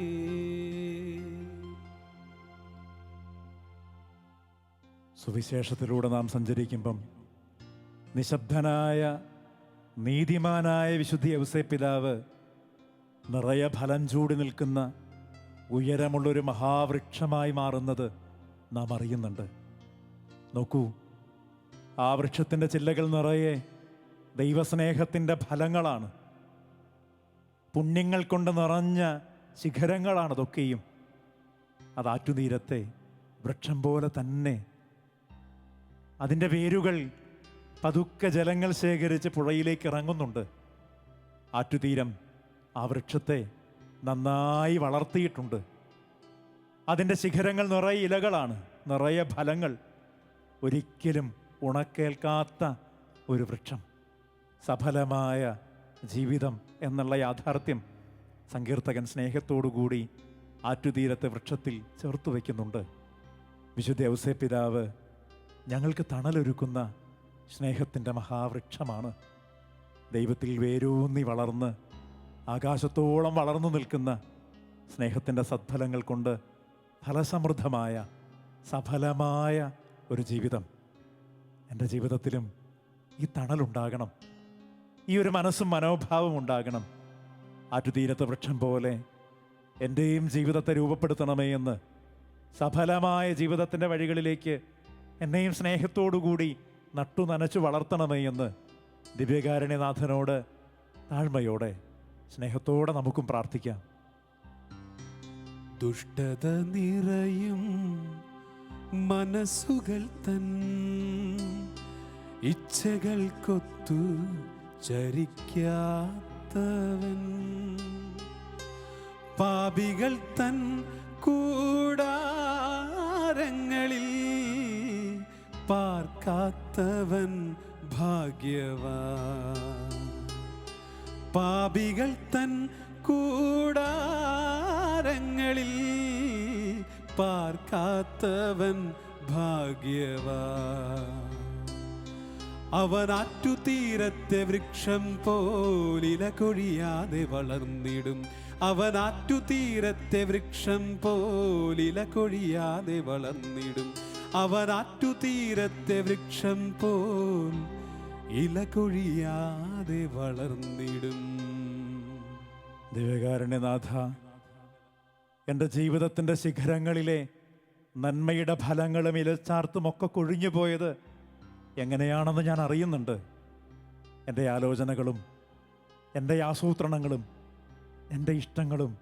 സുവിശേഷത്തിലൂടെ നാം സഞ്ചരിക്കുമ്പം നിശബ്ദനായ നീതിമാനായ വിശുദ്ധ യൗസേ പിതാവ് നിറയെ ഫലം ചൂടി നിൽക്കുന്ന ഉയരമുള്ളൊരു മഹാവൃക്ഷമായി മാറുന്നത് നാം അറിയുന്നുണ്ട്. നോക്കൂ, ആ വൃക്ഷത്തിൻ്റെ ചില്ലകൾ നിറയെ ദൈവസ്നേഹത്തിൻ്റെ ഫലങ്ങളാണ്. പുണ്യങ്ങൾ കൊണ്ട് നിറഞ്ഞ ശിഖരങ്ങളാണതൊക്കെയും. അത് ആറ്റുതീരത്തെ വൃക്ഷം പോലെ തന്നെ. അതിൻ്റെ വേരുകൾ പതുക്കെ ജലങ്ങൾ ശേഖരിച്ച് പുഴയിലേക്ക് ഇറങ്ങുന്നുണ്ട്. ആറ്റുതീരം ആ വൃക്ഷത്തെ നന്നായി വളർത്തിയിട്ടുണ്ട്. അതിൻ്റെ ശിഖരങ്ങൾ നിറയെ ഇലകളാണ്, നിറയെ ഫലങ്ങൾ. ഒരിക്കലും ഉണക്കേൽക്കാത്ത ഒരു വൃക്ഷം. സഫലമായ ജീവിതം എന്നുള്ള യാഥാർത്ഥ്യം സങ്കീർത്തകൻ സ്നേഹത്തോടുകൂടി ആറ്റുതീരത്തെ വൃക്ഷത്തിൽ ചേർത്ത് വയ്ക്കുന്നുണ്ട്. വിശുദ്ധ യൗസേ പിതാവ് ഞങ്ങൾക്ക് തണലൊരുക്കുന്ന സ്നേഹത്തിൻ്റെ മഹാവൃക്ഷമാണ്. ദൈവത്തിൽ വേരൂന്നി വളർന്ന് ആകാശത്തോളം വളർന്നു നിൽക്കുന്ന സ്നേഹത്തിൻ്റെ സദ്ഫലങ്ങൾ കൊണ്ട് ഫലസമൃദ്ധമായ സഫലമായ ഒരു ജീവിതം എൻ്റെ ജീവിതത്തിലും ഈ തണലുണ്ടാകണം. ഈ ഒരു മനസ്സും മനോഭാവം ഉണ്ടാകണം. ആറ്റുതീരത്തെ വൃക്ഷം പോലെ എൻ്റെയും ജീവിതത്തെ രൂപപ്പെടുത്തണമേ എന്ന് സഫലമായ ജീവിതത്തിൻ്റെ വഴികളിലേക്ക് എന്നെയും സ്നേഹത്തോടുകൂടി നട്ടു നനച്ചു വളർത്തണമേ എന്ന് ദിവ്യകാരുണ്യനാഥനോട് താഴ്മയോടെ സ്നേഹത്തോടെ നമുക്കും പ്രാർത്ഥിക്കാം. ദുഷ്ടത നിറയും മനസ്സുകൾ തൻ ഇച്ഛകൾക്കൊത്തു ചരിക്കാത്തവൻ, പാപികൾ തൻ കൂടാരങ്ങളിൽ പാർക്കാത്തവൻ ഭാഗ്യവാൻ, പാപികൾ തൻ കൂടാരങ്ങളിൽ പാർക്കാത്തവൻ ഭാഗ്യവാൻ. അവൻ ആറ്റുതീരത്തെ വൃക്ഷം പോലില കൊഴിയാതെ വളർന്നിടും, അവൻ ആറ്റുതീരത്തെ വൃക്ഷം പോലില കൊഴിയാതെ വളർന്നിടും, അവൻ ആറ്റുതീരത്തെ വൃക്ഷം പോൽ ഇല കൊഴിയാതെ വളർന്നിടും. ദിവ്യകാരുണ്യനാഥ, എൻ്റെ ജീവിതത്തിൻ്റെ ശിഖരങ്ങളിലെ നന്മയുടെ ഫലങ്ങളും ഇലച്ചാർത്തുമൊക്കെ കൊഴിഞ്ഞു പോയത് എങ്ങനെയാണെന്ന് ഞാൻ അറിയുന്നുണ്ട്. എൻ്റെ ആലോചനകളും എൻ്റെ ആസൂത്രണങ്ങളും എൻ്റെ ഇഷ്ടങ്ങളും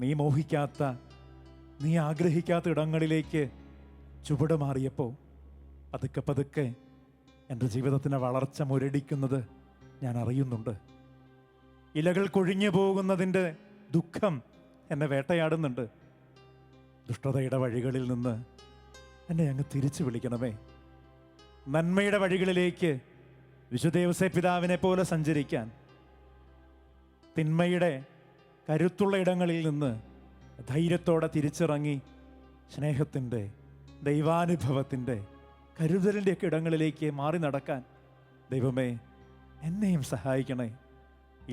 നീ മോഹിക്കാത്ത, നീ ആഗ്രഹിക്കാത്ത ഇടങ്ങളിലേക്ക് ചുവട് മാറിയപ്പോൾ പതുക്കെ പതുക്കെ എൻ്റെ ജീവിതത്തിൻ്റെ വളർച്ച മുരടിക്കുന്നത് ഞാൻ അറിയുന്നുണ്ട്. ഇലകൾ കൊഴിഞ്ഞു പോകുന്നതിൻ്റെ ദുഃഖം എന്നെ വേട്ടയാടുന്നുണ്ട്. ദുഷ്ടതയുടെ വഴികളിൽ നിന്ന് എന്നെ അങ്ങ് തിരിച്ചു വിളിക്കണമേ. നന്മയുടെ വഴികളിലേക്ക് വിശുദ്ധ യോസേപ്പ് പിതാവിനെ പോലെ സഞ്ചരിക്കാൻ, തിന്മയുടെ കരുത്തുള്ള ഇടങ്ങളിൽ നിന്ന് ധൈര്യത്തോടെ തിരിച്ചിറങ്ങി സ്നേഹത്തിൻ്റെ, ദൈവാനുഭവത്തിൻ്റെ, കരുതലിൻ്റെയൊക്കെ ഇടങ്ങളിലേക്ക് മാറി നടക്കാൻ ദൈവമേ എന്നെയും സഹായിക്കണേ.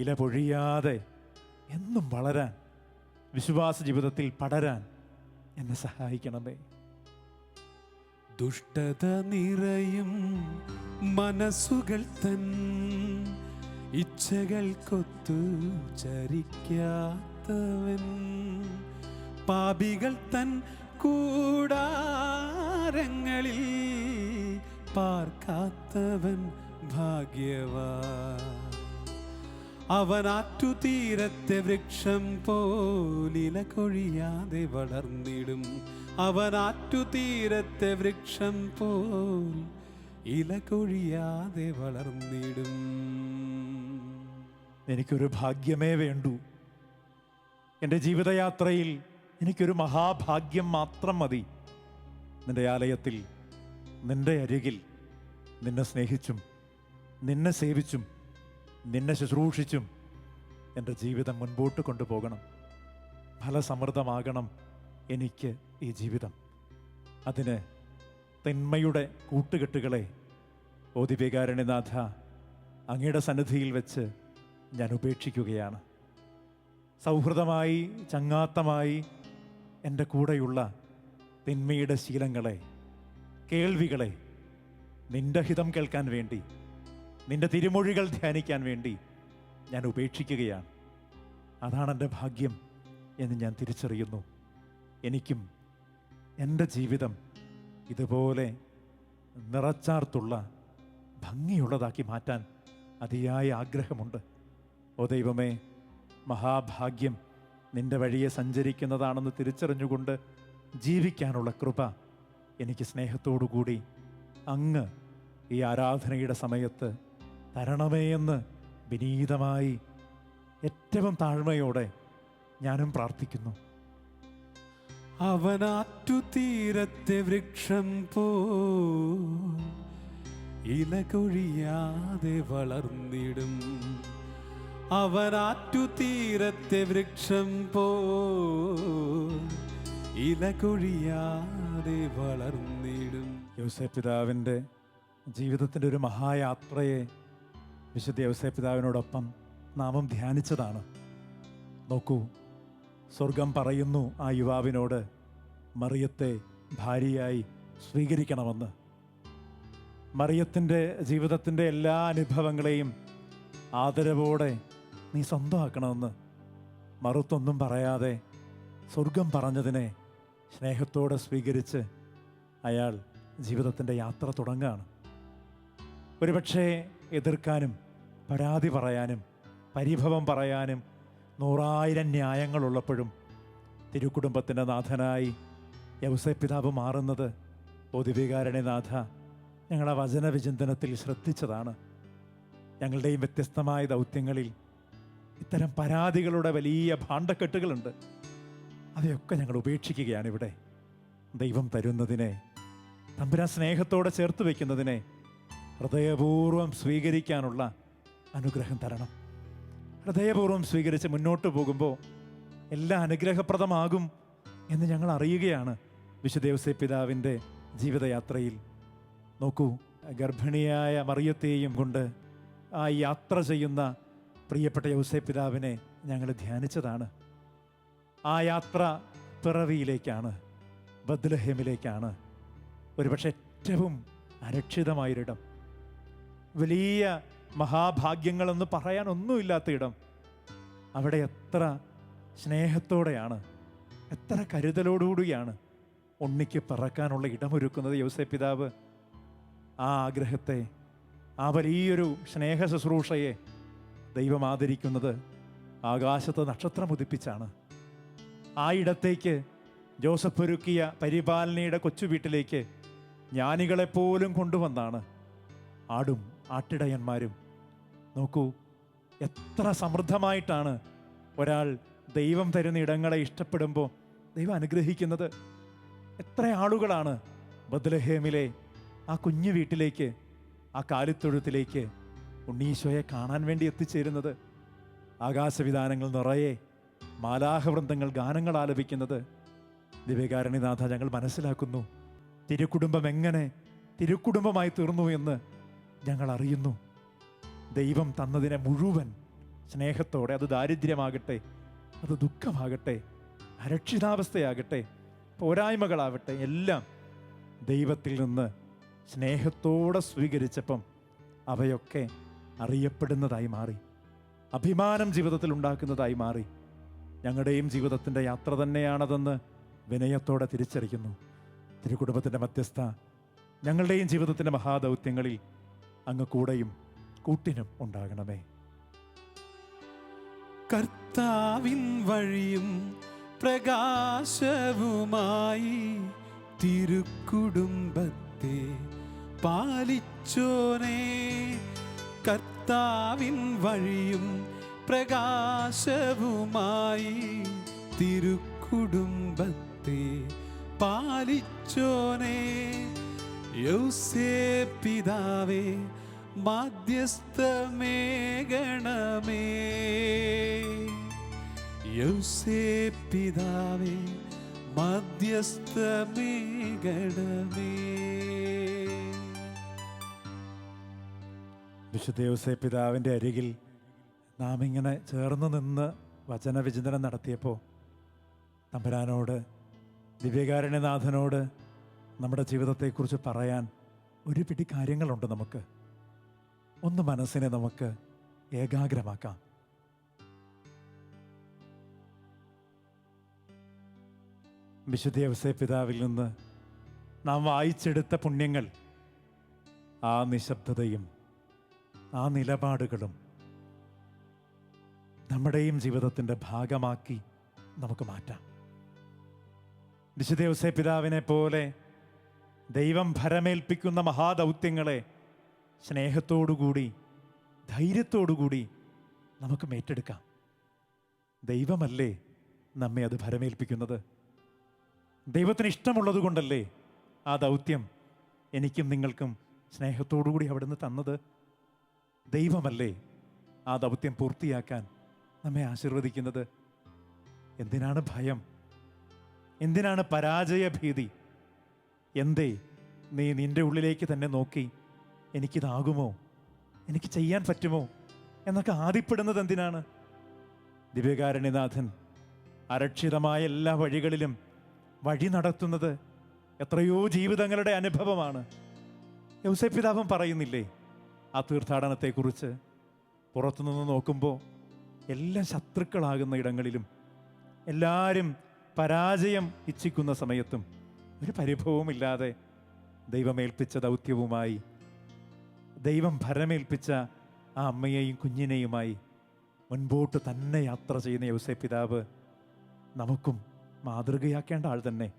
ഇല പൊഴിയാതെ എന്നും വളരാൻ, വിശ്വാസ ജീവിതത്തിൽ പടരാൻ എന്നെ സഹായിക്കണമേ. ദുഷ്ടത നിറയും മനസ്സുകൾ തൻ ഇച്ഛകൾക്കൊത്തു ചരിക്കാത്തവൻ, പാപികൾ തൻ കൂടാരങ്ങളിൽ പാർക്കാത്തവൻ ഭാഗ്യവാൻ. അവൻ ആറ്റുതീരത്തെ വൃക്ഷം പോലില കൊഴിയാതെ വളർന്നിടും, അവൻ ആറ്റുതീരത്തെ വൃക്ഷം പോൽ ഇല കൊഴിയാതെ വളർന്നിടും. എനിക്കൊരു ഭാഗ്യമേ വേണ്ടൂ. എൻ്റെ ജീവിതയാത്രയിൽ എനിക്കൊരു മഹാഭാഗ്യം മാത്രം മതി. നിന്റെ ആലയത്തിൽ, നിന്റെ അരികിൽ നിന്നെ സ്നേഹിച്ചും നിന്നെ സേവിച്ചും നിന്നെ ശുശ്രൂഷിച്ചും എൻ്റെ ജീവിതം മുൻപോട്ട് കൊണ്ടുപോകണം. ഫലസമൃദ്ധമാകണം എനിക്ക് ഈ ജീവിതം. അതിന് തിന്മയുടെ കൂട്ടുകെട്ടുകളെ ഓ ദിവ്യകാരുണ്യനാഥ, അങ്ങയുടെ സന്നിധിയിൽ വെച്ച് ഞാൻ ഉപേക്ഷിക്കുകയാണ്. സൗഹൃദമായി, ചങ്ങാത്തമായി എൻ്റെ കൂടെയുള്ള തിന്മയുടെ ശീലങ്ങളെ, കേൾവികളെ നിന്റെ ഹിതം കേൾക്കാൻ വേണ്ടി, നിന്റെ തിരുമൊഴികൾ ധ്യാനിക്കാൻ വേണ്ടി ഞാൻ ഉപേക്ഷിക്കുകയാണ്. അതാണ് എൻ്റെ ഭാഗ്യം എന്ന് ഞാൻ തിരിച്ചറിയുന്നു. എനിക്കും എൻ്റെ ജീവിതം ഇതുപോലെ നിറച്ചാർത്തുള്ള ഭംഗിയുള്ളതാക്കി മാറ്റാൻ അതിയായ ആഗ്രഹമുണ്ട്. ഓ ദൈവമേ, മഹാഭാഗ്യം നിന്റെ വഴിയെ സഞ്ചരിക്കുന്നതാണെന്ന് തിരിച്ചറിഞ്ഞുകൊണ്ട് ജീവിക്കാനുള്ള കൃപ എനിക്ക് സ്നേഹത്തോടുകൂടി അങ്ങ് ഈ ആരാധനയുടെ സമയത്ത് തരണമേ എന്ന് വിനീതമായി ഏറ്റവും താഴ്മയോടെ ഞാനും പ്രാർത്ഥിക്കുന്നു. അവനാറ്റുതീരത്തെ വൃക്ഷം പോ ഇല കൊഴിയാതെ വളർന്നിടും, അവനാറ്റുതീരത്തെ വൃക്ഷം പോ ഇല കൊഴിയാതെ വളർന്നിടും. യോസേപ്പ് പിതാവിൻ്റെ ജീവിതത്തിൻ്റെ ഒരു മഹായാത്രയെ വിശുദ്ധ യോസേപ്പ് പിതാവിനോടൊപ്പം നാമം ധ്യാനിച്ചതാണ്. നോക്കൂ, സ്വർഗം പറയുന്നു ആ യുവാവിനോട് മറിയത്തെ ഭാര്യയായി സ്വീകരിക്കണമെന്ന്. മറിയത്തിൻ്റെ ജീവിതത്തിൻ്റെ എല്ലാ അനുഭവങ്ങളെയും ആദരവോടെ നീ സ്വന്തമാക്കണമെന്ന് മറുത്തൊന്നും പറയാതെ സ്വർഗം പറഞ്ഞതിനെ സ്നേഹത്തോടെ സ്വീകരിച്ച് അയാൾ ജീവിതത്തിൻ്റെ യാത്ര തുടങ്ങുകയാണ്. ഒരുപക്ഷെ എതിർക്കാനും പരാതി പറയാനും പരിഭവം പറയാനും 100,000 ന്യായങ്ങളുള്ളപ്പോഴും തിരുക്കുടുംബത്തിൻ്റെ നാഥനായി യൗസേപ്പ് പിതാവ് മാറുന്നത് ദിവ്യകാരുണ്യനാഥ ഞങ്ങളെ വചനവിചിന്തനത്തിൽ ശ്രദ്ധിച്ചതാണ്. ഞങ്ങളുടെയും വ്യത്യസ്തമായ ദൗത്യങ്ങളിൽ ഇത്തരം പരാതികളുടെ വലിയ ഭാണ്ഡക്കെട്ടുകളുണ്ട്. അവയൊക്കെ ഞങ്ങൾ ഉപേക്ഷിക്കുകയാണ്. ഇവിടെ ദൈവം തരുന്നതിനെ, തമ്പുരാൻ സ്നേഹത്തോടെ ചേർത്ത് വയ്ക്കുന്നതിനെ ഹൃദയപൂർവ്വം സ്വീകരിക്കാനുള്ള അനുഗ്രഹം തരണം. ഹൃദയപൂർവ്വം സ്വീകരിച്ച് മുന്നോട്ട് പോകുമ്പോൾ എല്ലാം അനുഗ്രഹപ്രദമാകും എന്ന് ഞങ്ങൾ അറിയുകയാണ്. വിശുദ്ധ യൗസേപ്പ് പിതാവിൻ്റെ ജീവിതയാത്രയിൽ നോക്കൂ, ഗർഭിണിയായ മറിയത്തെയും കൊണ്ട് ആ യാത്ര ചെയ്യുന്ന പ്രിയപ്പെട്ട യൗസേപ്പ് പിതാവിനെ ഞങ്ങൾ ധ്യാനിച്ചതാണ്. ആ യാത്ര പിറവിയിലേക്കാണ്, ബത്ലഹേമിലേക്കാണ്. ഒരുപക്ഷെ ഏറ്റവും അരക്ഷിതമായൊരിടം, വലിയ മഹാഭാഗ്യങ്ങളെന്ന് പറയാൻ ഒന്നുമില്ലാത്ത ഇടം. അവിടെ എത്ര സ്നേഹത്തോടെയാണ്, എത്ര കരുതലോടുകൂടിയാണ് ഉണ്ണിക്ക് പിറക്കാനുള്ള ഇടമൊരുക്കുന്നത് യൗസേപ്പ് പിതാവ്. ആ ആഗ്രഹത്തെ, ആ വലിയൊരു സ്നേഹ ശുശ്രൂഷയെ ദൈവം ആദരിക്കുന്നത് ആകാശത്ത് നക്ഷത്രം ഉദിപ്പിച്ചാണ്. ആ ഇടത്തേക്ക് ജോസഫ് ഒരുക്കിയ പരിപാലനയുടെ കൊച്ചു വീട്ടിലേക്ക് ജ്ഞാനികളെപ്പോലും കൊണ്ടുവന്നാണ് ആടും ആട്ടിടയന്മാരും. നോക്കൂ, എത്ര സമൃദ്ധമായിട്ടാണ് ഒരാൾ ദൈവം തരുന്ന ഇടങ്ങളെ ഇഷ്ടപ്പെടുമ്പോൾ ദൈവം അനുഗ്രഹിക്കുന്നത്. എത്ര ആളുകളാണ് ബത്ലഹേമിലെ ആ കുഞ്ഞു വീട്ടിലേക്ക്, ആ കാലിത്തൊഴുത്തിലേക്ക് ഉണ്ണീശോയെ കാണാൻ വേണ്ടി എത്തിച്ചേരുന്നത്. ആകാശവിധാനങ്ങൾ നിറയെ മാലാഹവൃന്ദങ്ങൾ ഗാനങ്ങൾ ആലപിക്കുന്നത്. ദിവ്യകാരുണ്യനാഥ, ഞങ്ങൾ മനസ്സിലാക്കുന്നു തിരുക്കുടുംബം എങ്ങനെ തിരുക്കുടുംബമായി തീർന്നു എന്ന് ഞങ്ങൾ അറിയുന്നു. ദൈവം തന്നതിനെ മുഴുവൻ സ്നേഹത്തോടെ, അത് ദാരിദ്ര്യമാകട്ടെ, അത് ദുഃഖമാകട്ടെ, അരക്ഷിതാവസ്ഥയാകട്ടെ, പോരായ്മകളാവട്ടെ, എല്ലാം ദൈവത്തിൽ നിന്ന് സ്നേഹത്തോടെ സ്വീകരിച്ചപ്പം അവയൊക്കെ അറിയപ്പെടുന്നതായി മാറി, അഭിമാനം ജീവിതത്തിൽ ഉണ്ടാക്കുന്നതായി മാറി. ഞങ്ങളുടെയും ജീവിതത്തിൻ്റെ യാത്ര തന്നെയാണതെന്ന് വിനയത്തോടെ തിരിച്ചറിയുന്നു. തിരുക്കുടുംബത്തിൻ്റെ മധ്യസ്ഥ, ഞങ്ങളുടെയും ജീവിതത്തിൻ്റെ മഹാദൗത്യങ്ങളിൽ അങ്ങ് കൂടെയും കൂട്ടിനും ഉണ്ടാകണമേ. കർത്താവിൻ വഴിയും പ്രകാശവുമായി തിരുക്കുടുംബത്തെ പാലിച്ചോനേ. കർത്താവിൻ വഴിയും പ്രകാശവുമായി തിരുക്കുടുംബത്തെ പാലിച്ചോനേ. യൗസേപ്പ് പിതാവേ മാധ്യസ്ഥമേകണമേ. യൗസേപ്പ് പിതാവേ മാധ്യസ്ഥമേകണമേ. വിശുദ്ധ യൗസേപ്പ് പിതാവിൻ്റെ അരികിൽ നാം ഇങ്ങനെ ചേർന്ന് നിന്ന് വചനവിചിന്തനം നടത്തിയപ്പോൾ തമ്പുരാനോട്, ദിവ്യകാരുണ്യനാഥനോട് നമ്മുടെ ജീവിതത്തെക്കുറിച്ച് പറയാൻ ഒരു പിടി കാര്യങ്ങളുണ്ട്. നമുക്ക് ഒന്ന് മനസ്സിനെ നമുക്ക് ഏകാഗ്രമാക്കാം. വിശുദ്ധ യൗസേപ്പ് പിതാവിൽ നിന്ന് നാം വായിച്ചെടുത്ത പുണ്യങ്ങൾ, ആ നിശബ്ദതയും ആ നിലപാടുകളും നമ്മുടെയും ജീവിതത്തിൻ്റെ ഭാഗമാക്കി നമുക്ക് മാറ്റാം. വിശുദ്ധ യൗസേപ്പ് പിതാവിനെ പോലെ ദൈവം ഭരമേൽപ്പിക്കുന്ന മഹാദൗത്യങ്ങളെ സ്നേഹത്തോടുകൂടി ധൈര്യത്തോടുകൂടി നമുക്ക് ഏറ്റെടുക്കാം. ദൈവമല്ലേ നമ്മെ അത് ഭരമേൽപ്പിക്കുന്നത്? ദൈവത്തിന് ഇഷ്ടമുള്ളത് കൊണ്ടല്ലേ ആ ദൗത്യം എനിക്കും നിങ്ങൾക്കും സ്നേഹത്തോടുകൂടി അവിടുന്ന് തന്നത്? ദൈവമല്ലേ ആ ദൗത്യം പൂർത്തിയാക്കാൻ നമ്മെ ആശീർവദിക്കുന്നത്? എന്തിനാണ് ഭയം? എന്തിനാണ് പരാജയഭീതി? എന്തേ നീ നിന്റെ ഉള്ളിലേക്ക് തന്നെ നോക്കി എനിക്കിതാകുമോ, എനിക്ക് ചെയ്യാൻ പറ്റുമോ എന്നൊക്കെ ആദിപ്പെടുന്നത് എന്തിനാണ്? ദിവ്യകാരുണ്യനാഥൻ അരക്ഷിതമായ എല്ലാ വഴികളിലും വഴി നടത്തുന്നത് എത്രയോ ജീവിതങ്ങളുടെ അനുഭവമാണ്. യൗസേപ്പ് പിതാവും പറയുന്നില്ലേ ആ തീർത്ഥാടനത്തെക്കുറിച്ച്? പുറത്തുനിന്ന് നോക്കുമ്പോൾ എല്ലാം ശത്രുക്കളാകുന്ന ഇടങ്ങളിലും, എല്ലാവരും പരാജയം ഇച്ഛിക്കുന്ന സമയത്തും ഒരു പരിഭവവുമില്ലാതെ ദൈവമേൽപ്പിച്ച ദൗത്യവുമായി, ദൈവം ഭരമേൽപ്പിച്ച ആ അമ്മയെയും കുഞ്ഞിനെയുമായി മുൻപോട്ട് തന്നെ യാത്ര ചെയ്യുന്ന യൗസേപ്പ് പിതാവ് നമുക്കും മാതൃകയാക്കേണ്ട ആൾ തന്നെ.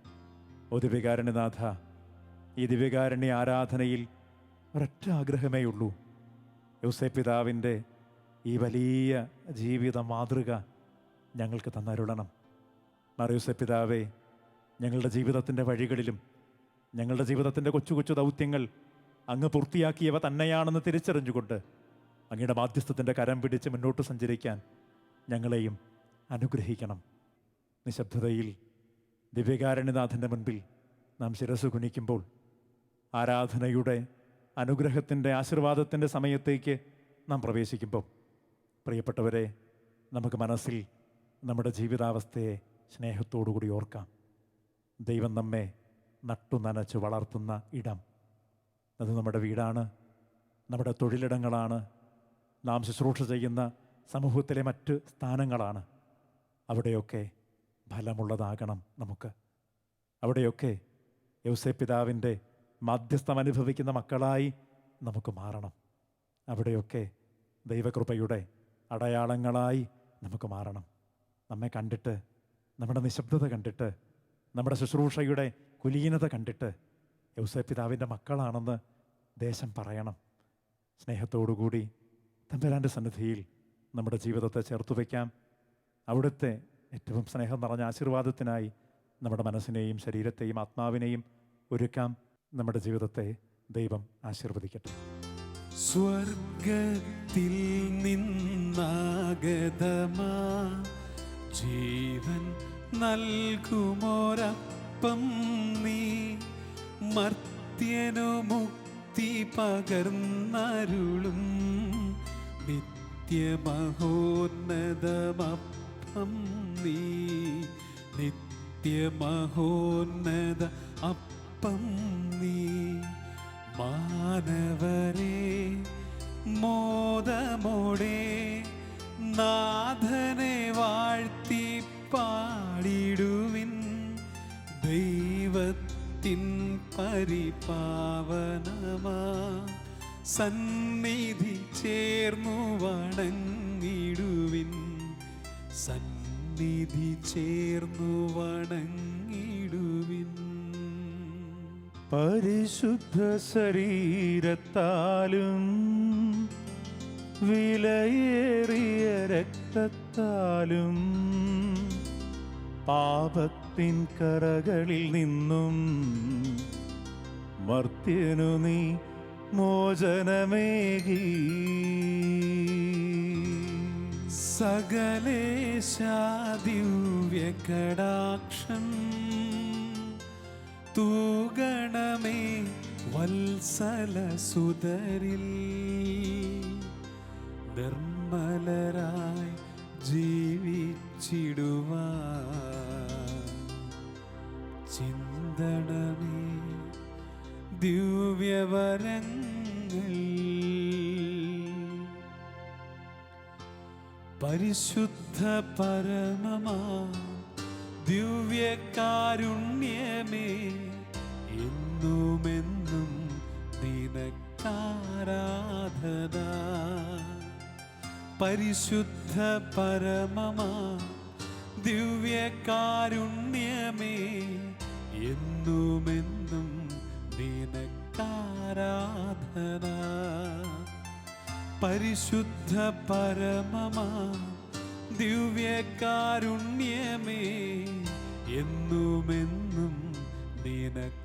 ഓ ദിവ്യകാരുണ്യനാഥ, ഈ ദിവ്യകാരുണ്യ ആരാധനയിൽ ഒരൊറ്റ ആഗ്രഹമേ ഉള്ളൂ. യൗസേപ്പ് പിതാവിൻ്റെ ഈ വലിയ ജീവിത മാതൃക ഞങ്ങൾക്ക് തന്നരുളണം. മാർ യൗസേപ്പ് പിതാവേ, ഞങ്ങളുടെ ജീവിതത്തിൻ്റെ വഴികളിലും ഞങ്ങളുടെ ജീവിതത്തിൻ്റെ കൊച്ചു കൊച്ചു ദൗത്യങ്ങൾ അങ്ങ് പൂർത്തിയാക്കിയവ തന്നെയാണെന്ന് തിരിച്ചറിഞ്ഞുകൊണ്ട് അങ്ങയുടെ മാധ്യസ്ഥത്തിൻ്റെ കരം പിടിച്ച് മുന്നോട്ട് സഞ്ചരിക്കാൻ ഞങ്ങളെയും അനുഗ്രഹിക്കണം. നിശബ്ദതയിൽ ദിവ്യകാരുണ്യനാഥൻ്റെ മുൻപിൽ നാം ശിരസ് കുനിക്കുമ്പോൾ ആരാധനയുടെ അനുഗ്രഹത്തിൻ്റെ ആശീർവാദത്തിൻ്റെ സമയത്തേക്ക് നാം പ്രവേശിക്കുമ്പോൾ, പ്രിയപ്പെട്ടവരെ, നമുക്ക് മനസ്സിൽ നമ്മുടെ ജീവിതാവസ്ഥയെ സ്നേഹത്തോടുകൂടി ഓർക്കാം. ദൈവം നമ്മെ നട്ടു നനച്ച് വളർത്തുന്ന ഇടം, അത് നമ്മുടെ വീടാണ്, നമ്മുടെ തൊഴിലിടങ്ങളാണ്, നാം ശുശ്രൂഷ ചെയ്യുന്ന സമൂഹത്തിലെ മറ്റ് സ്ഥാനങ്ങളാണ്. അവിടെയൊക്കെ ഫലമുള്ളതാകണം നമുക്ക്. അവിടെയൊക്കെ യൗസേപ്പ് പിതാവിൻ്റെ മാധ്യസ്ഥം അനുഭവിക്കുന്ന മക്കളായി നമുക്ക് മാറണം. അവിടെയൊക്കെ ദൈവകൃപയുടെ അടയാളങ്ങളായി നമുക്ക് മാറണം. നമ്മെ കണ്ടിട്ട്, നമ്മുടെ നിശബ്ദത കണ്ടിട്ട്, നമ്മുടെ ശുശ്രൂഷയുടെ കുലീനത കണ്ടിട്ട് യൗസേപ്പ് പിതാവിൻ്റെ മക്കളാണെന്ന് ദേശം പറയണം. സ്നേഹത്തോടുകൂടി തമ്പുരാൻ്റെ സന്നിധിയിൽ നമ്മുടെ ജീവിതത്തെ ചേർത്തു വയ്ക്കാം. അവിടുത്തെ ഏറ്റവും സ്നേഹം നിറഞ്ഞ ആശീർവാദത്തിനായി നമ്മുടെ മനസ്സിനെയും ശരീരത്തെയും ആത്മാവിനെയും ഒരുക്കാം. നമ്മുടെ ജീവിതത്തെ ദൈവം ആശീർവദിക്കട്ടെ. സ്വർഗത്തിൽ നിന്നാഗതമാ ജീവൻ നൽകുമോരപ്പം നീ, മർത്യനു മുക്തി പകർന്നരുളും നിത്യമഹോന്നതമപ്പം നീ, നിത്യമഹോന്നത അപ്പം നീ. മാനവരെ മോദമോടെ നാഥനെ വാഴ്ത്തി പാടിടുവിൻ, ദൈവത്തിൻ പരിപാവനമാ സന്നിധി ചേർന്നു വണങ്ങിടുവിൻ, സന്നിധി ചേർന്നു വണങ്ങിടുവിൻ. പരിശുദ്ധ ശരീരത്താലും വിലയേറിയ രക്തത്താലും പാപത്തിൻ കറകളിൽ നിന്നും മർത്യനു നീ മോചനമേകി. സകലേശാ ദിവ്യകടാക്ഷം തൂഗണമേ വത്സലസുതരിൽ, നിർമ്മലരായി ജീവിച്ചിടുവാൻ ചിന്തണമേ ദിവ്യവരങ്ങൾ. പരിശുദ്ധ പരമമാ ദിവ്യകാരുണ്യമേ, എന്നുമെന്നും നിനക്കാരാധന. പരിശുദ്ധ പരമമാ ദിവ്യകാരുണ്യമേ, എന്നുമെന്നും നിനക്കാരാധന. പരിശുദ്ധ പരമമാ ദിവ്യകാരുണ്യമേ, എന്നുമെന്നും നിനക്കാരാധന.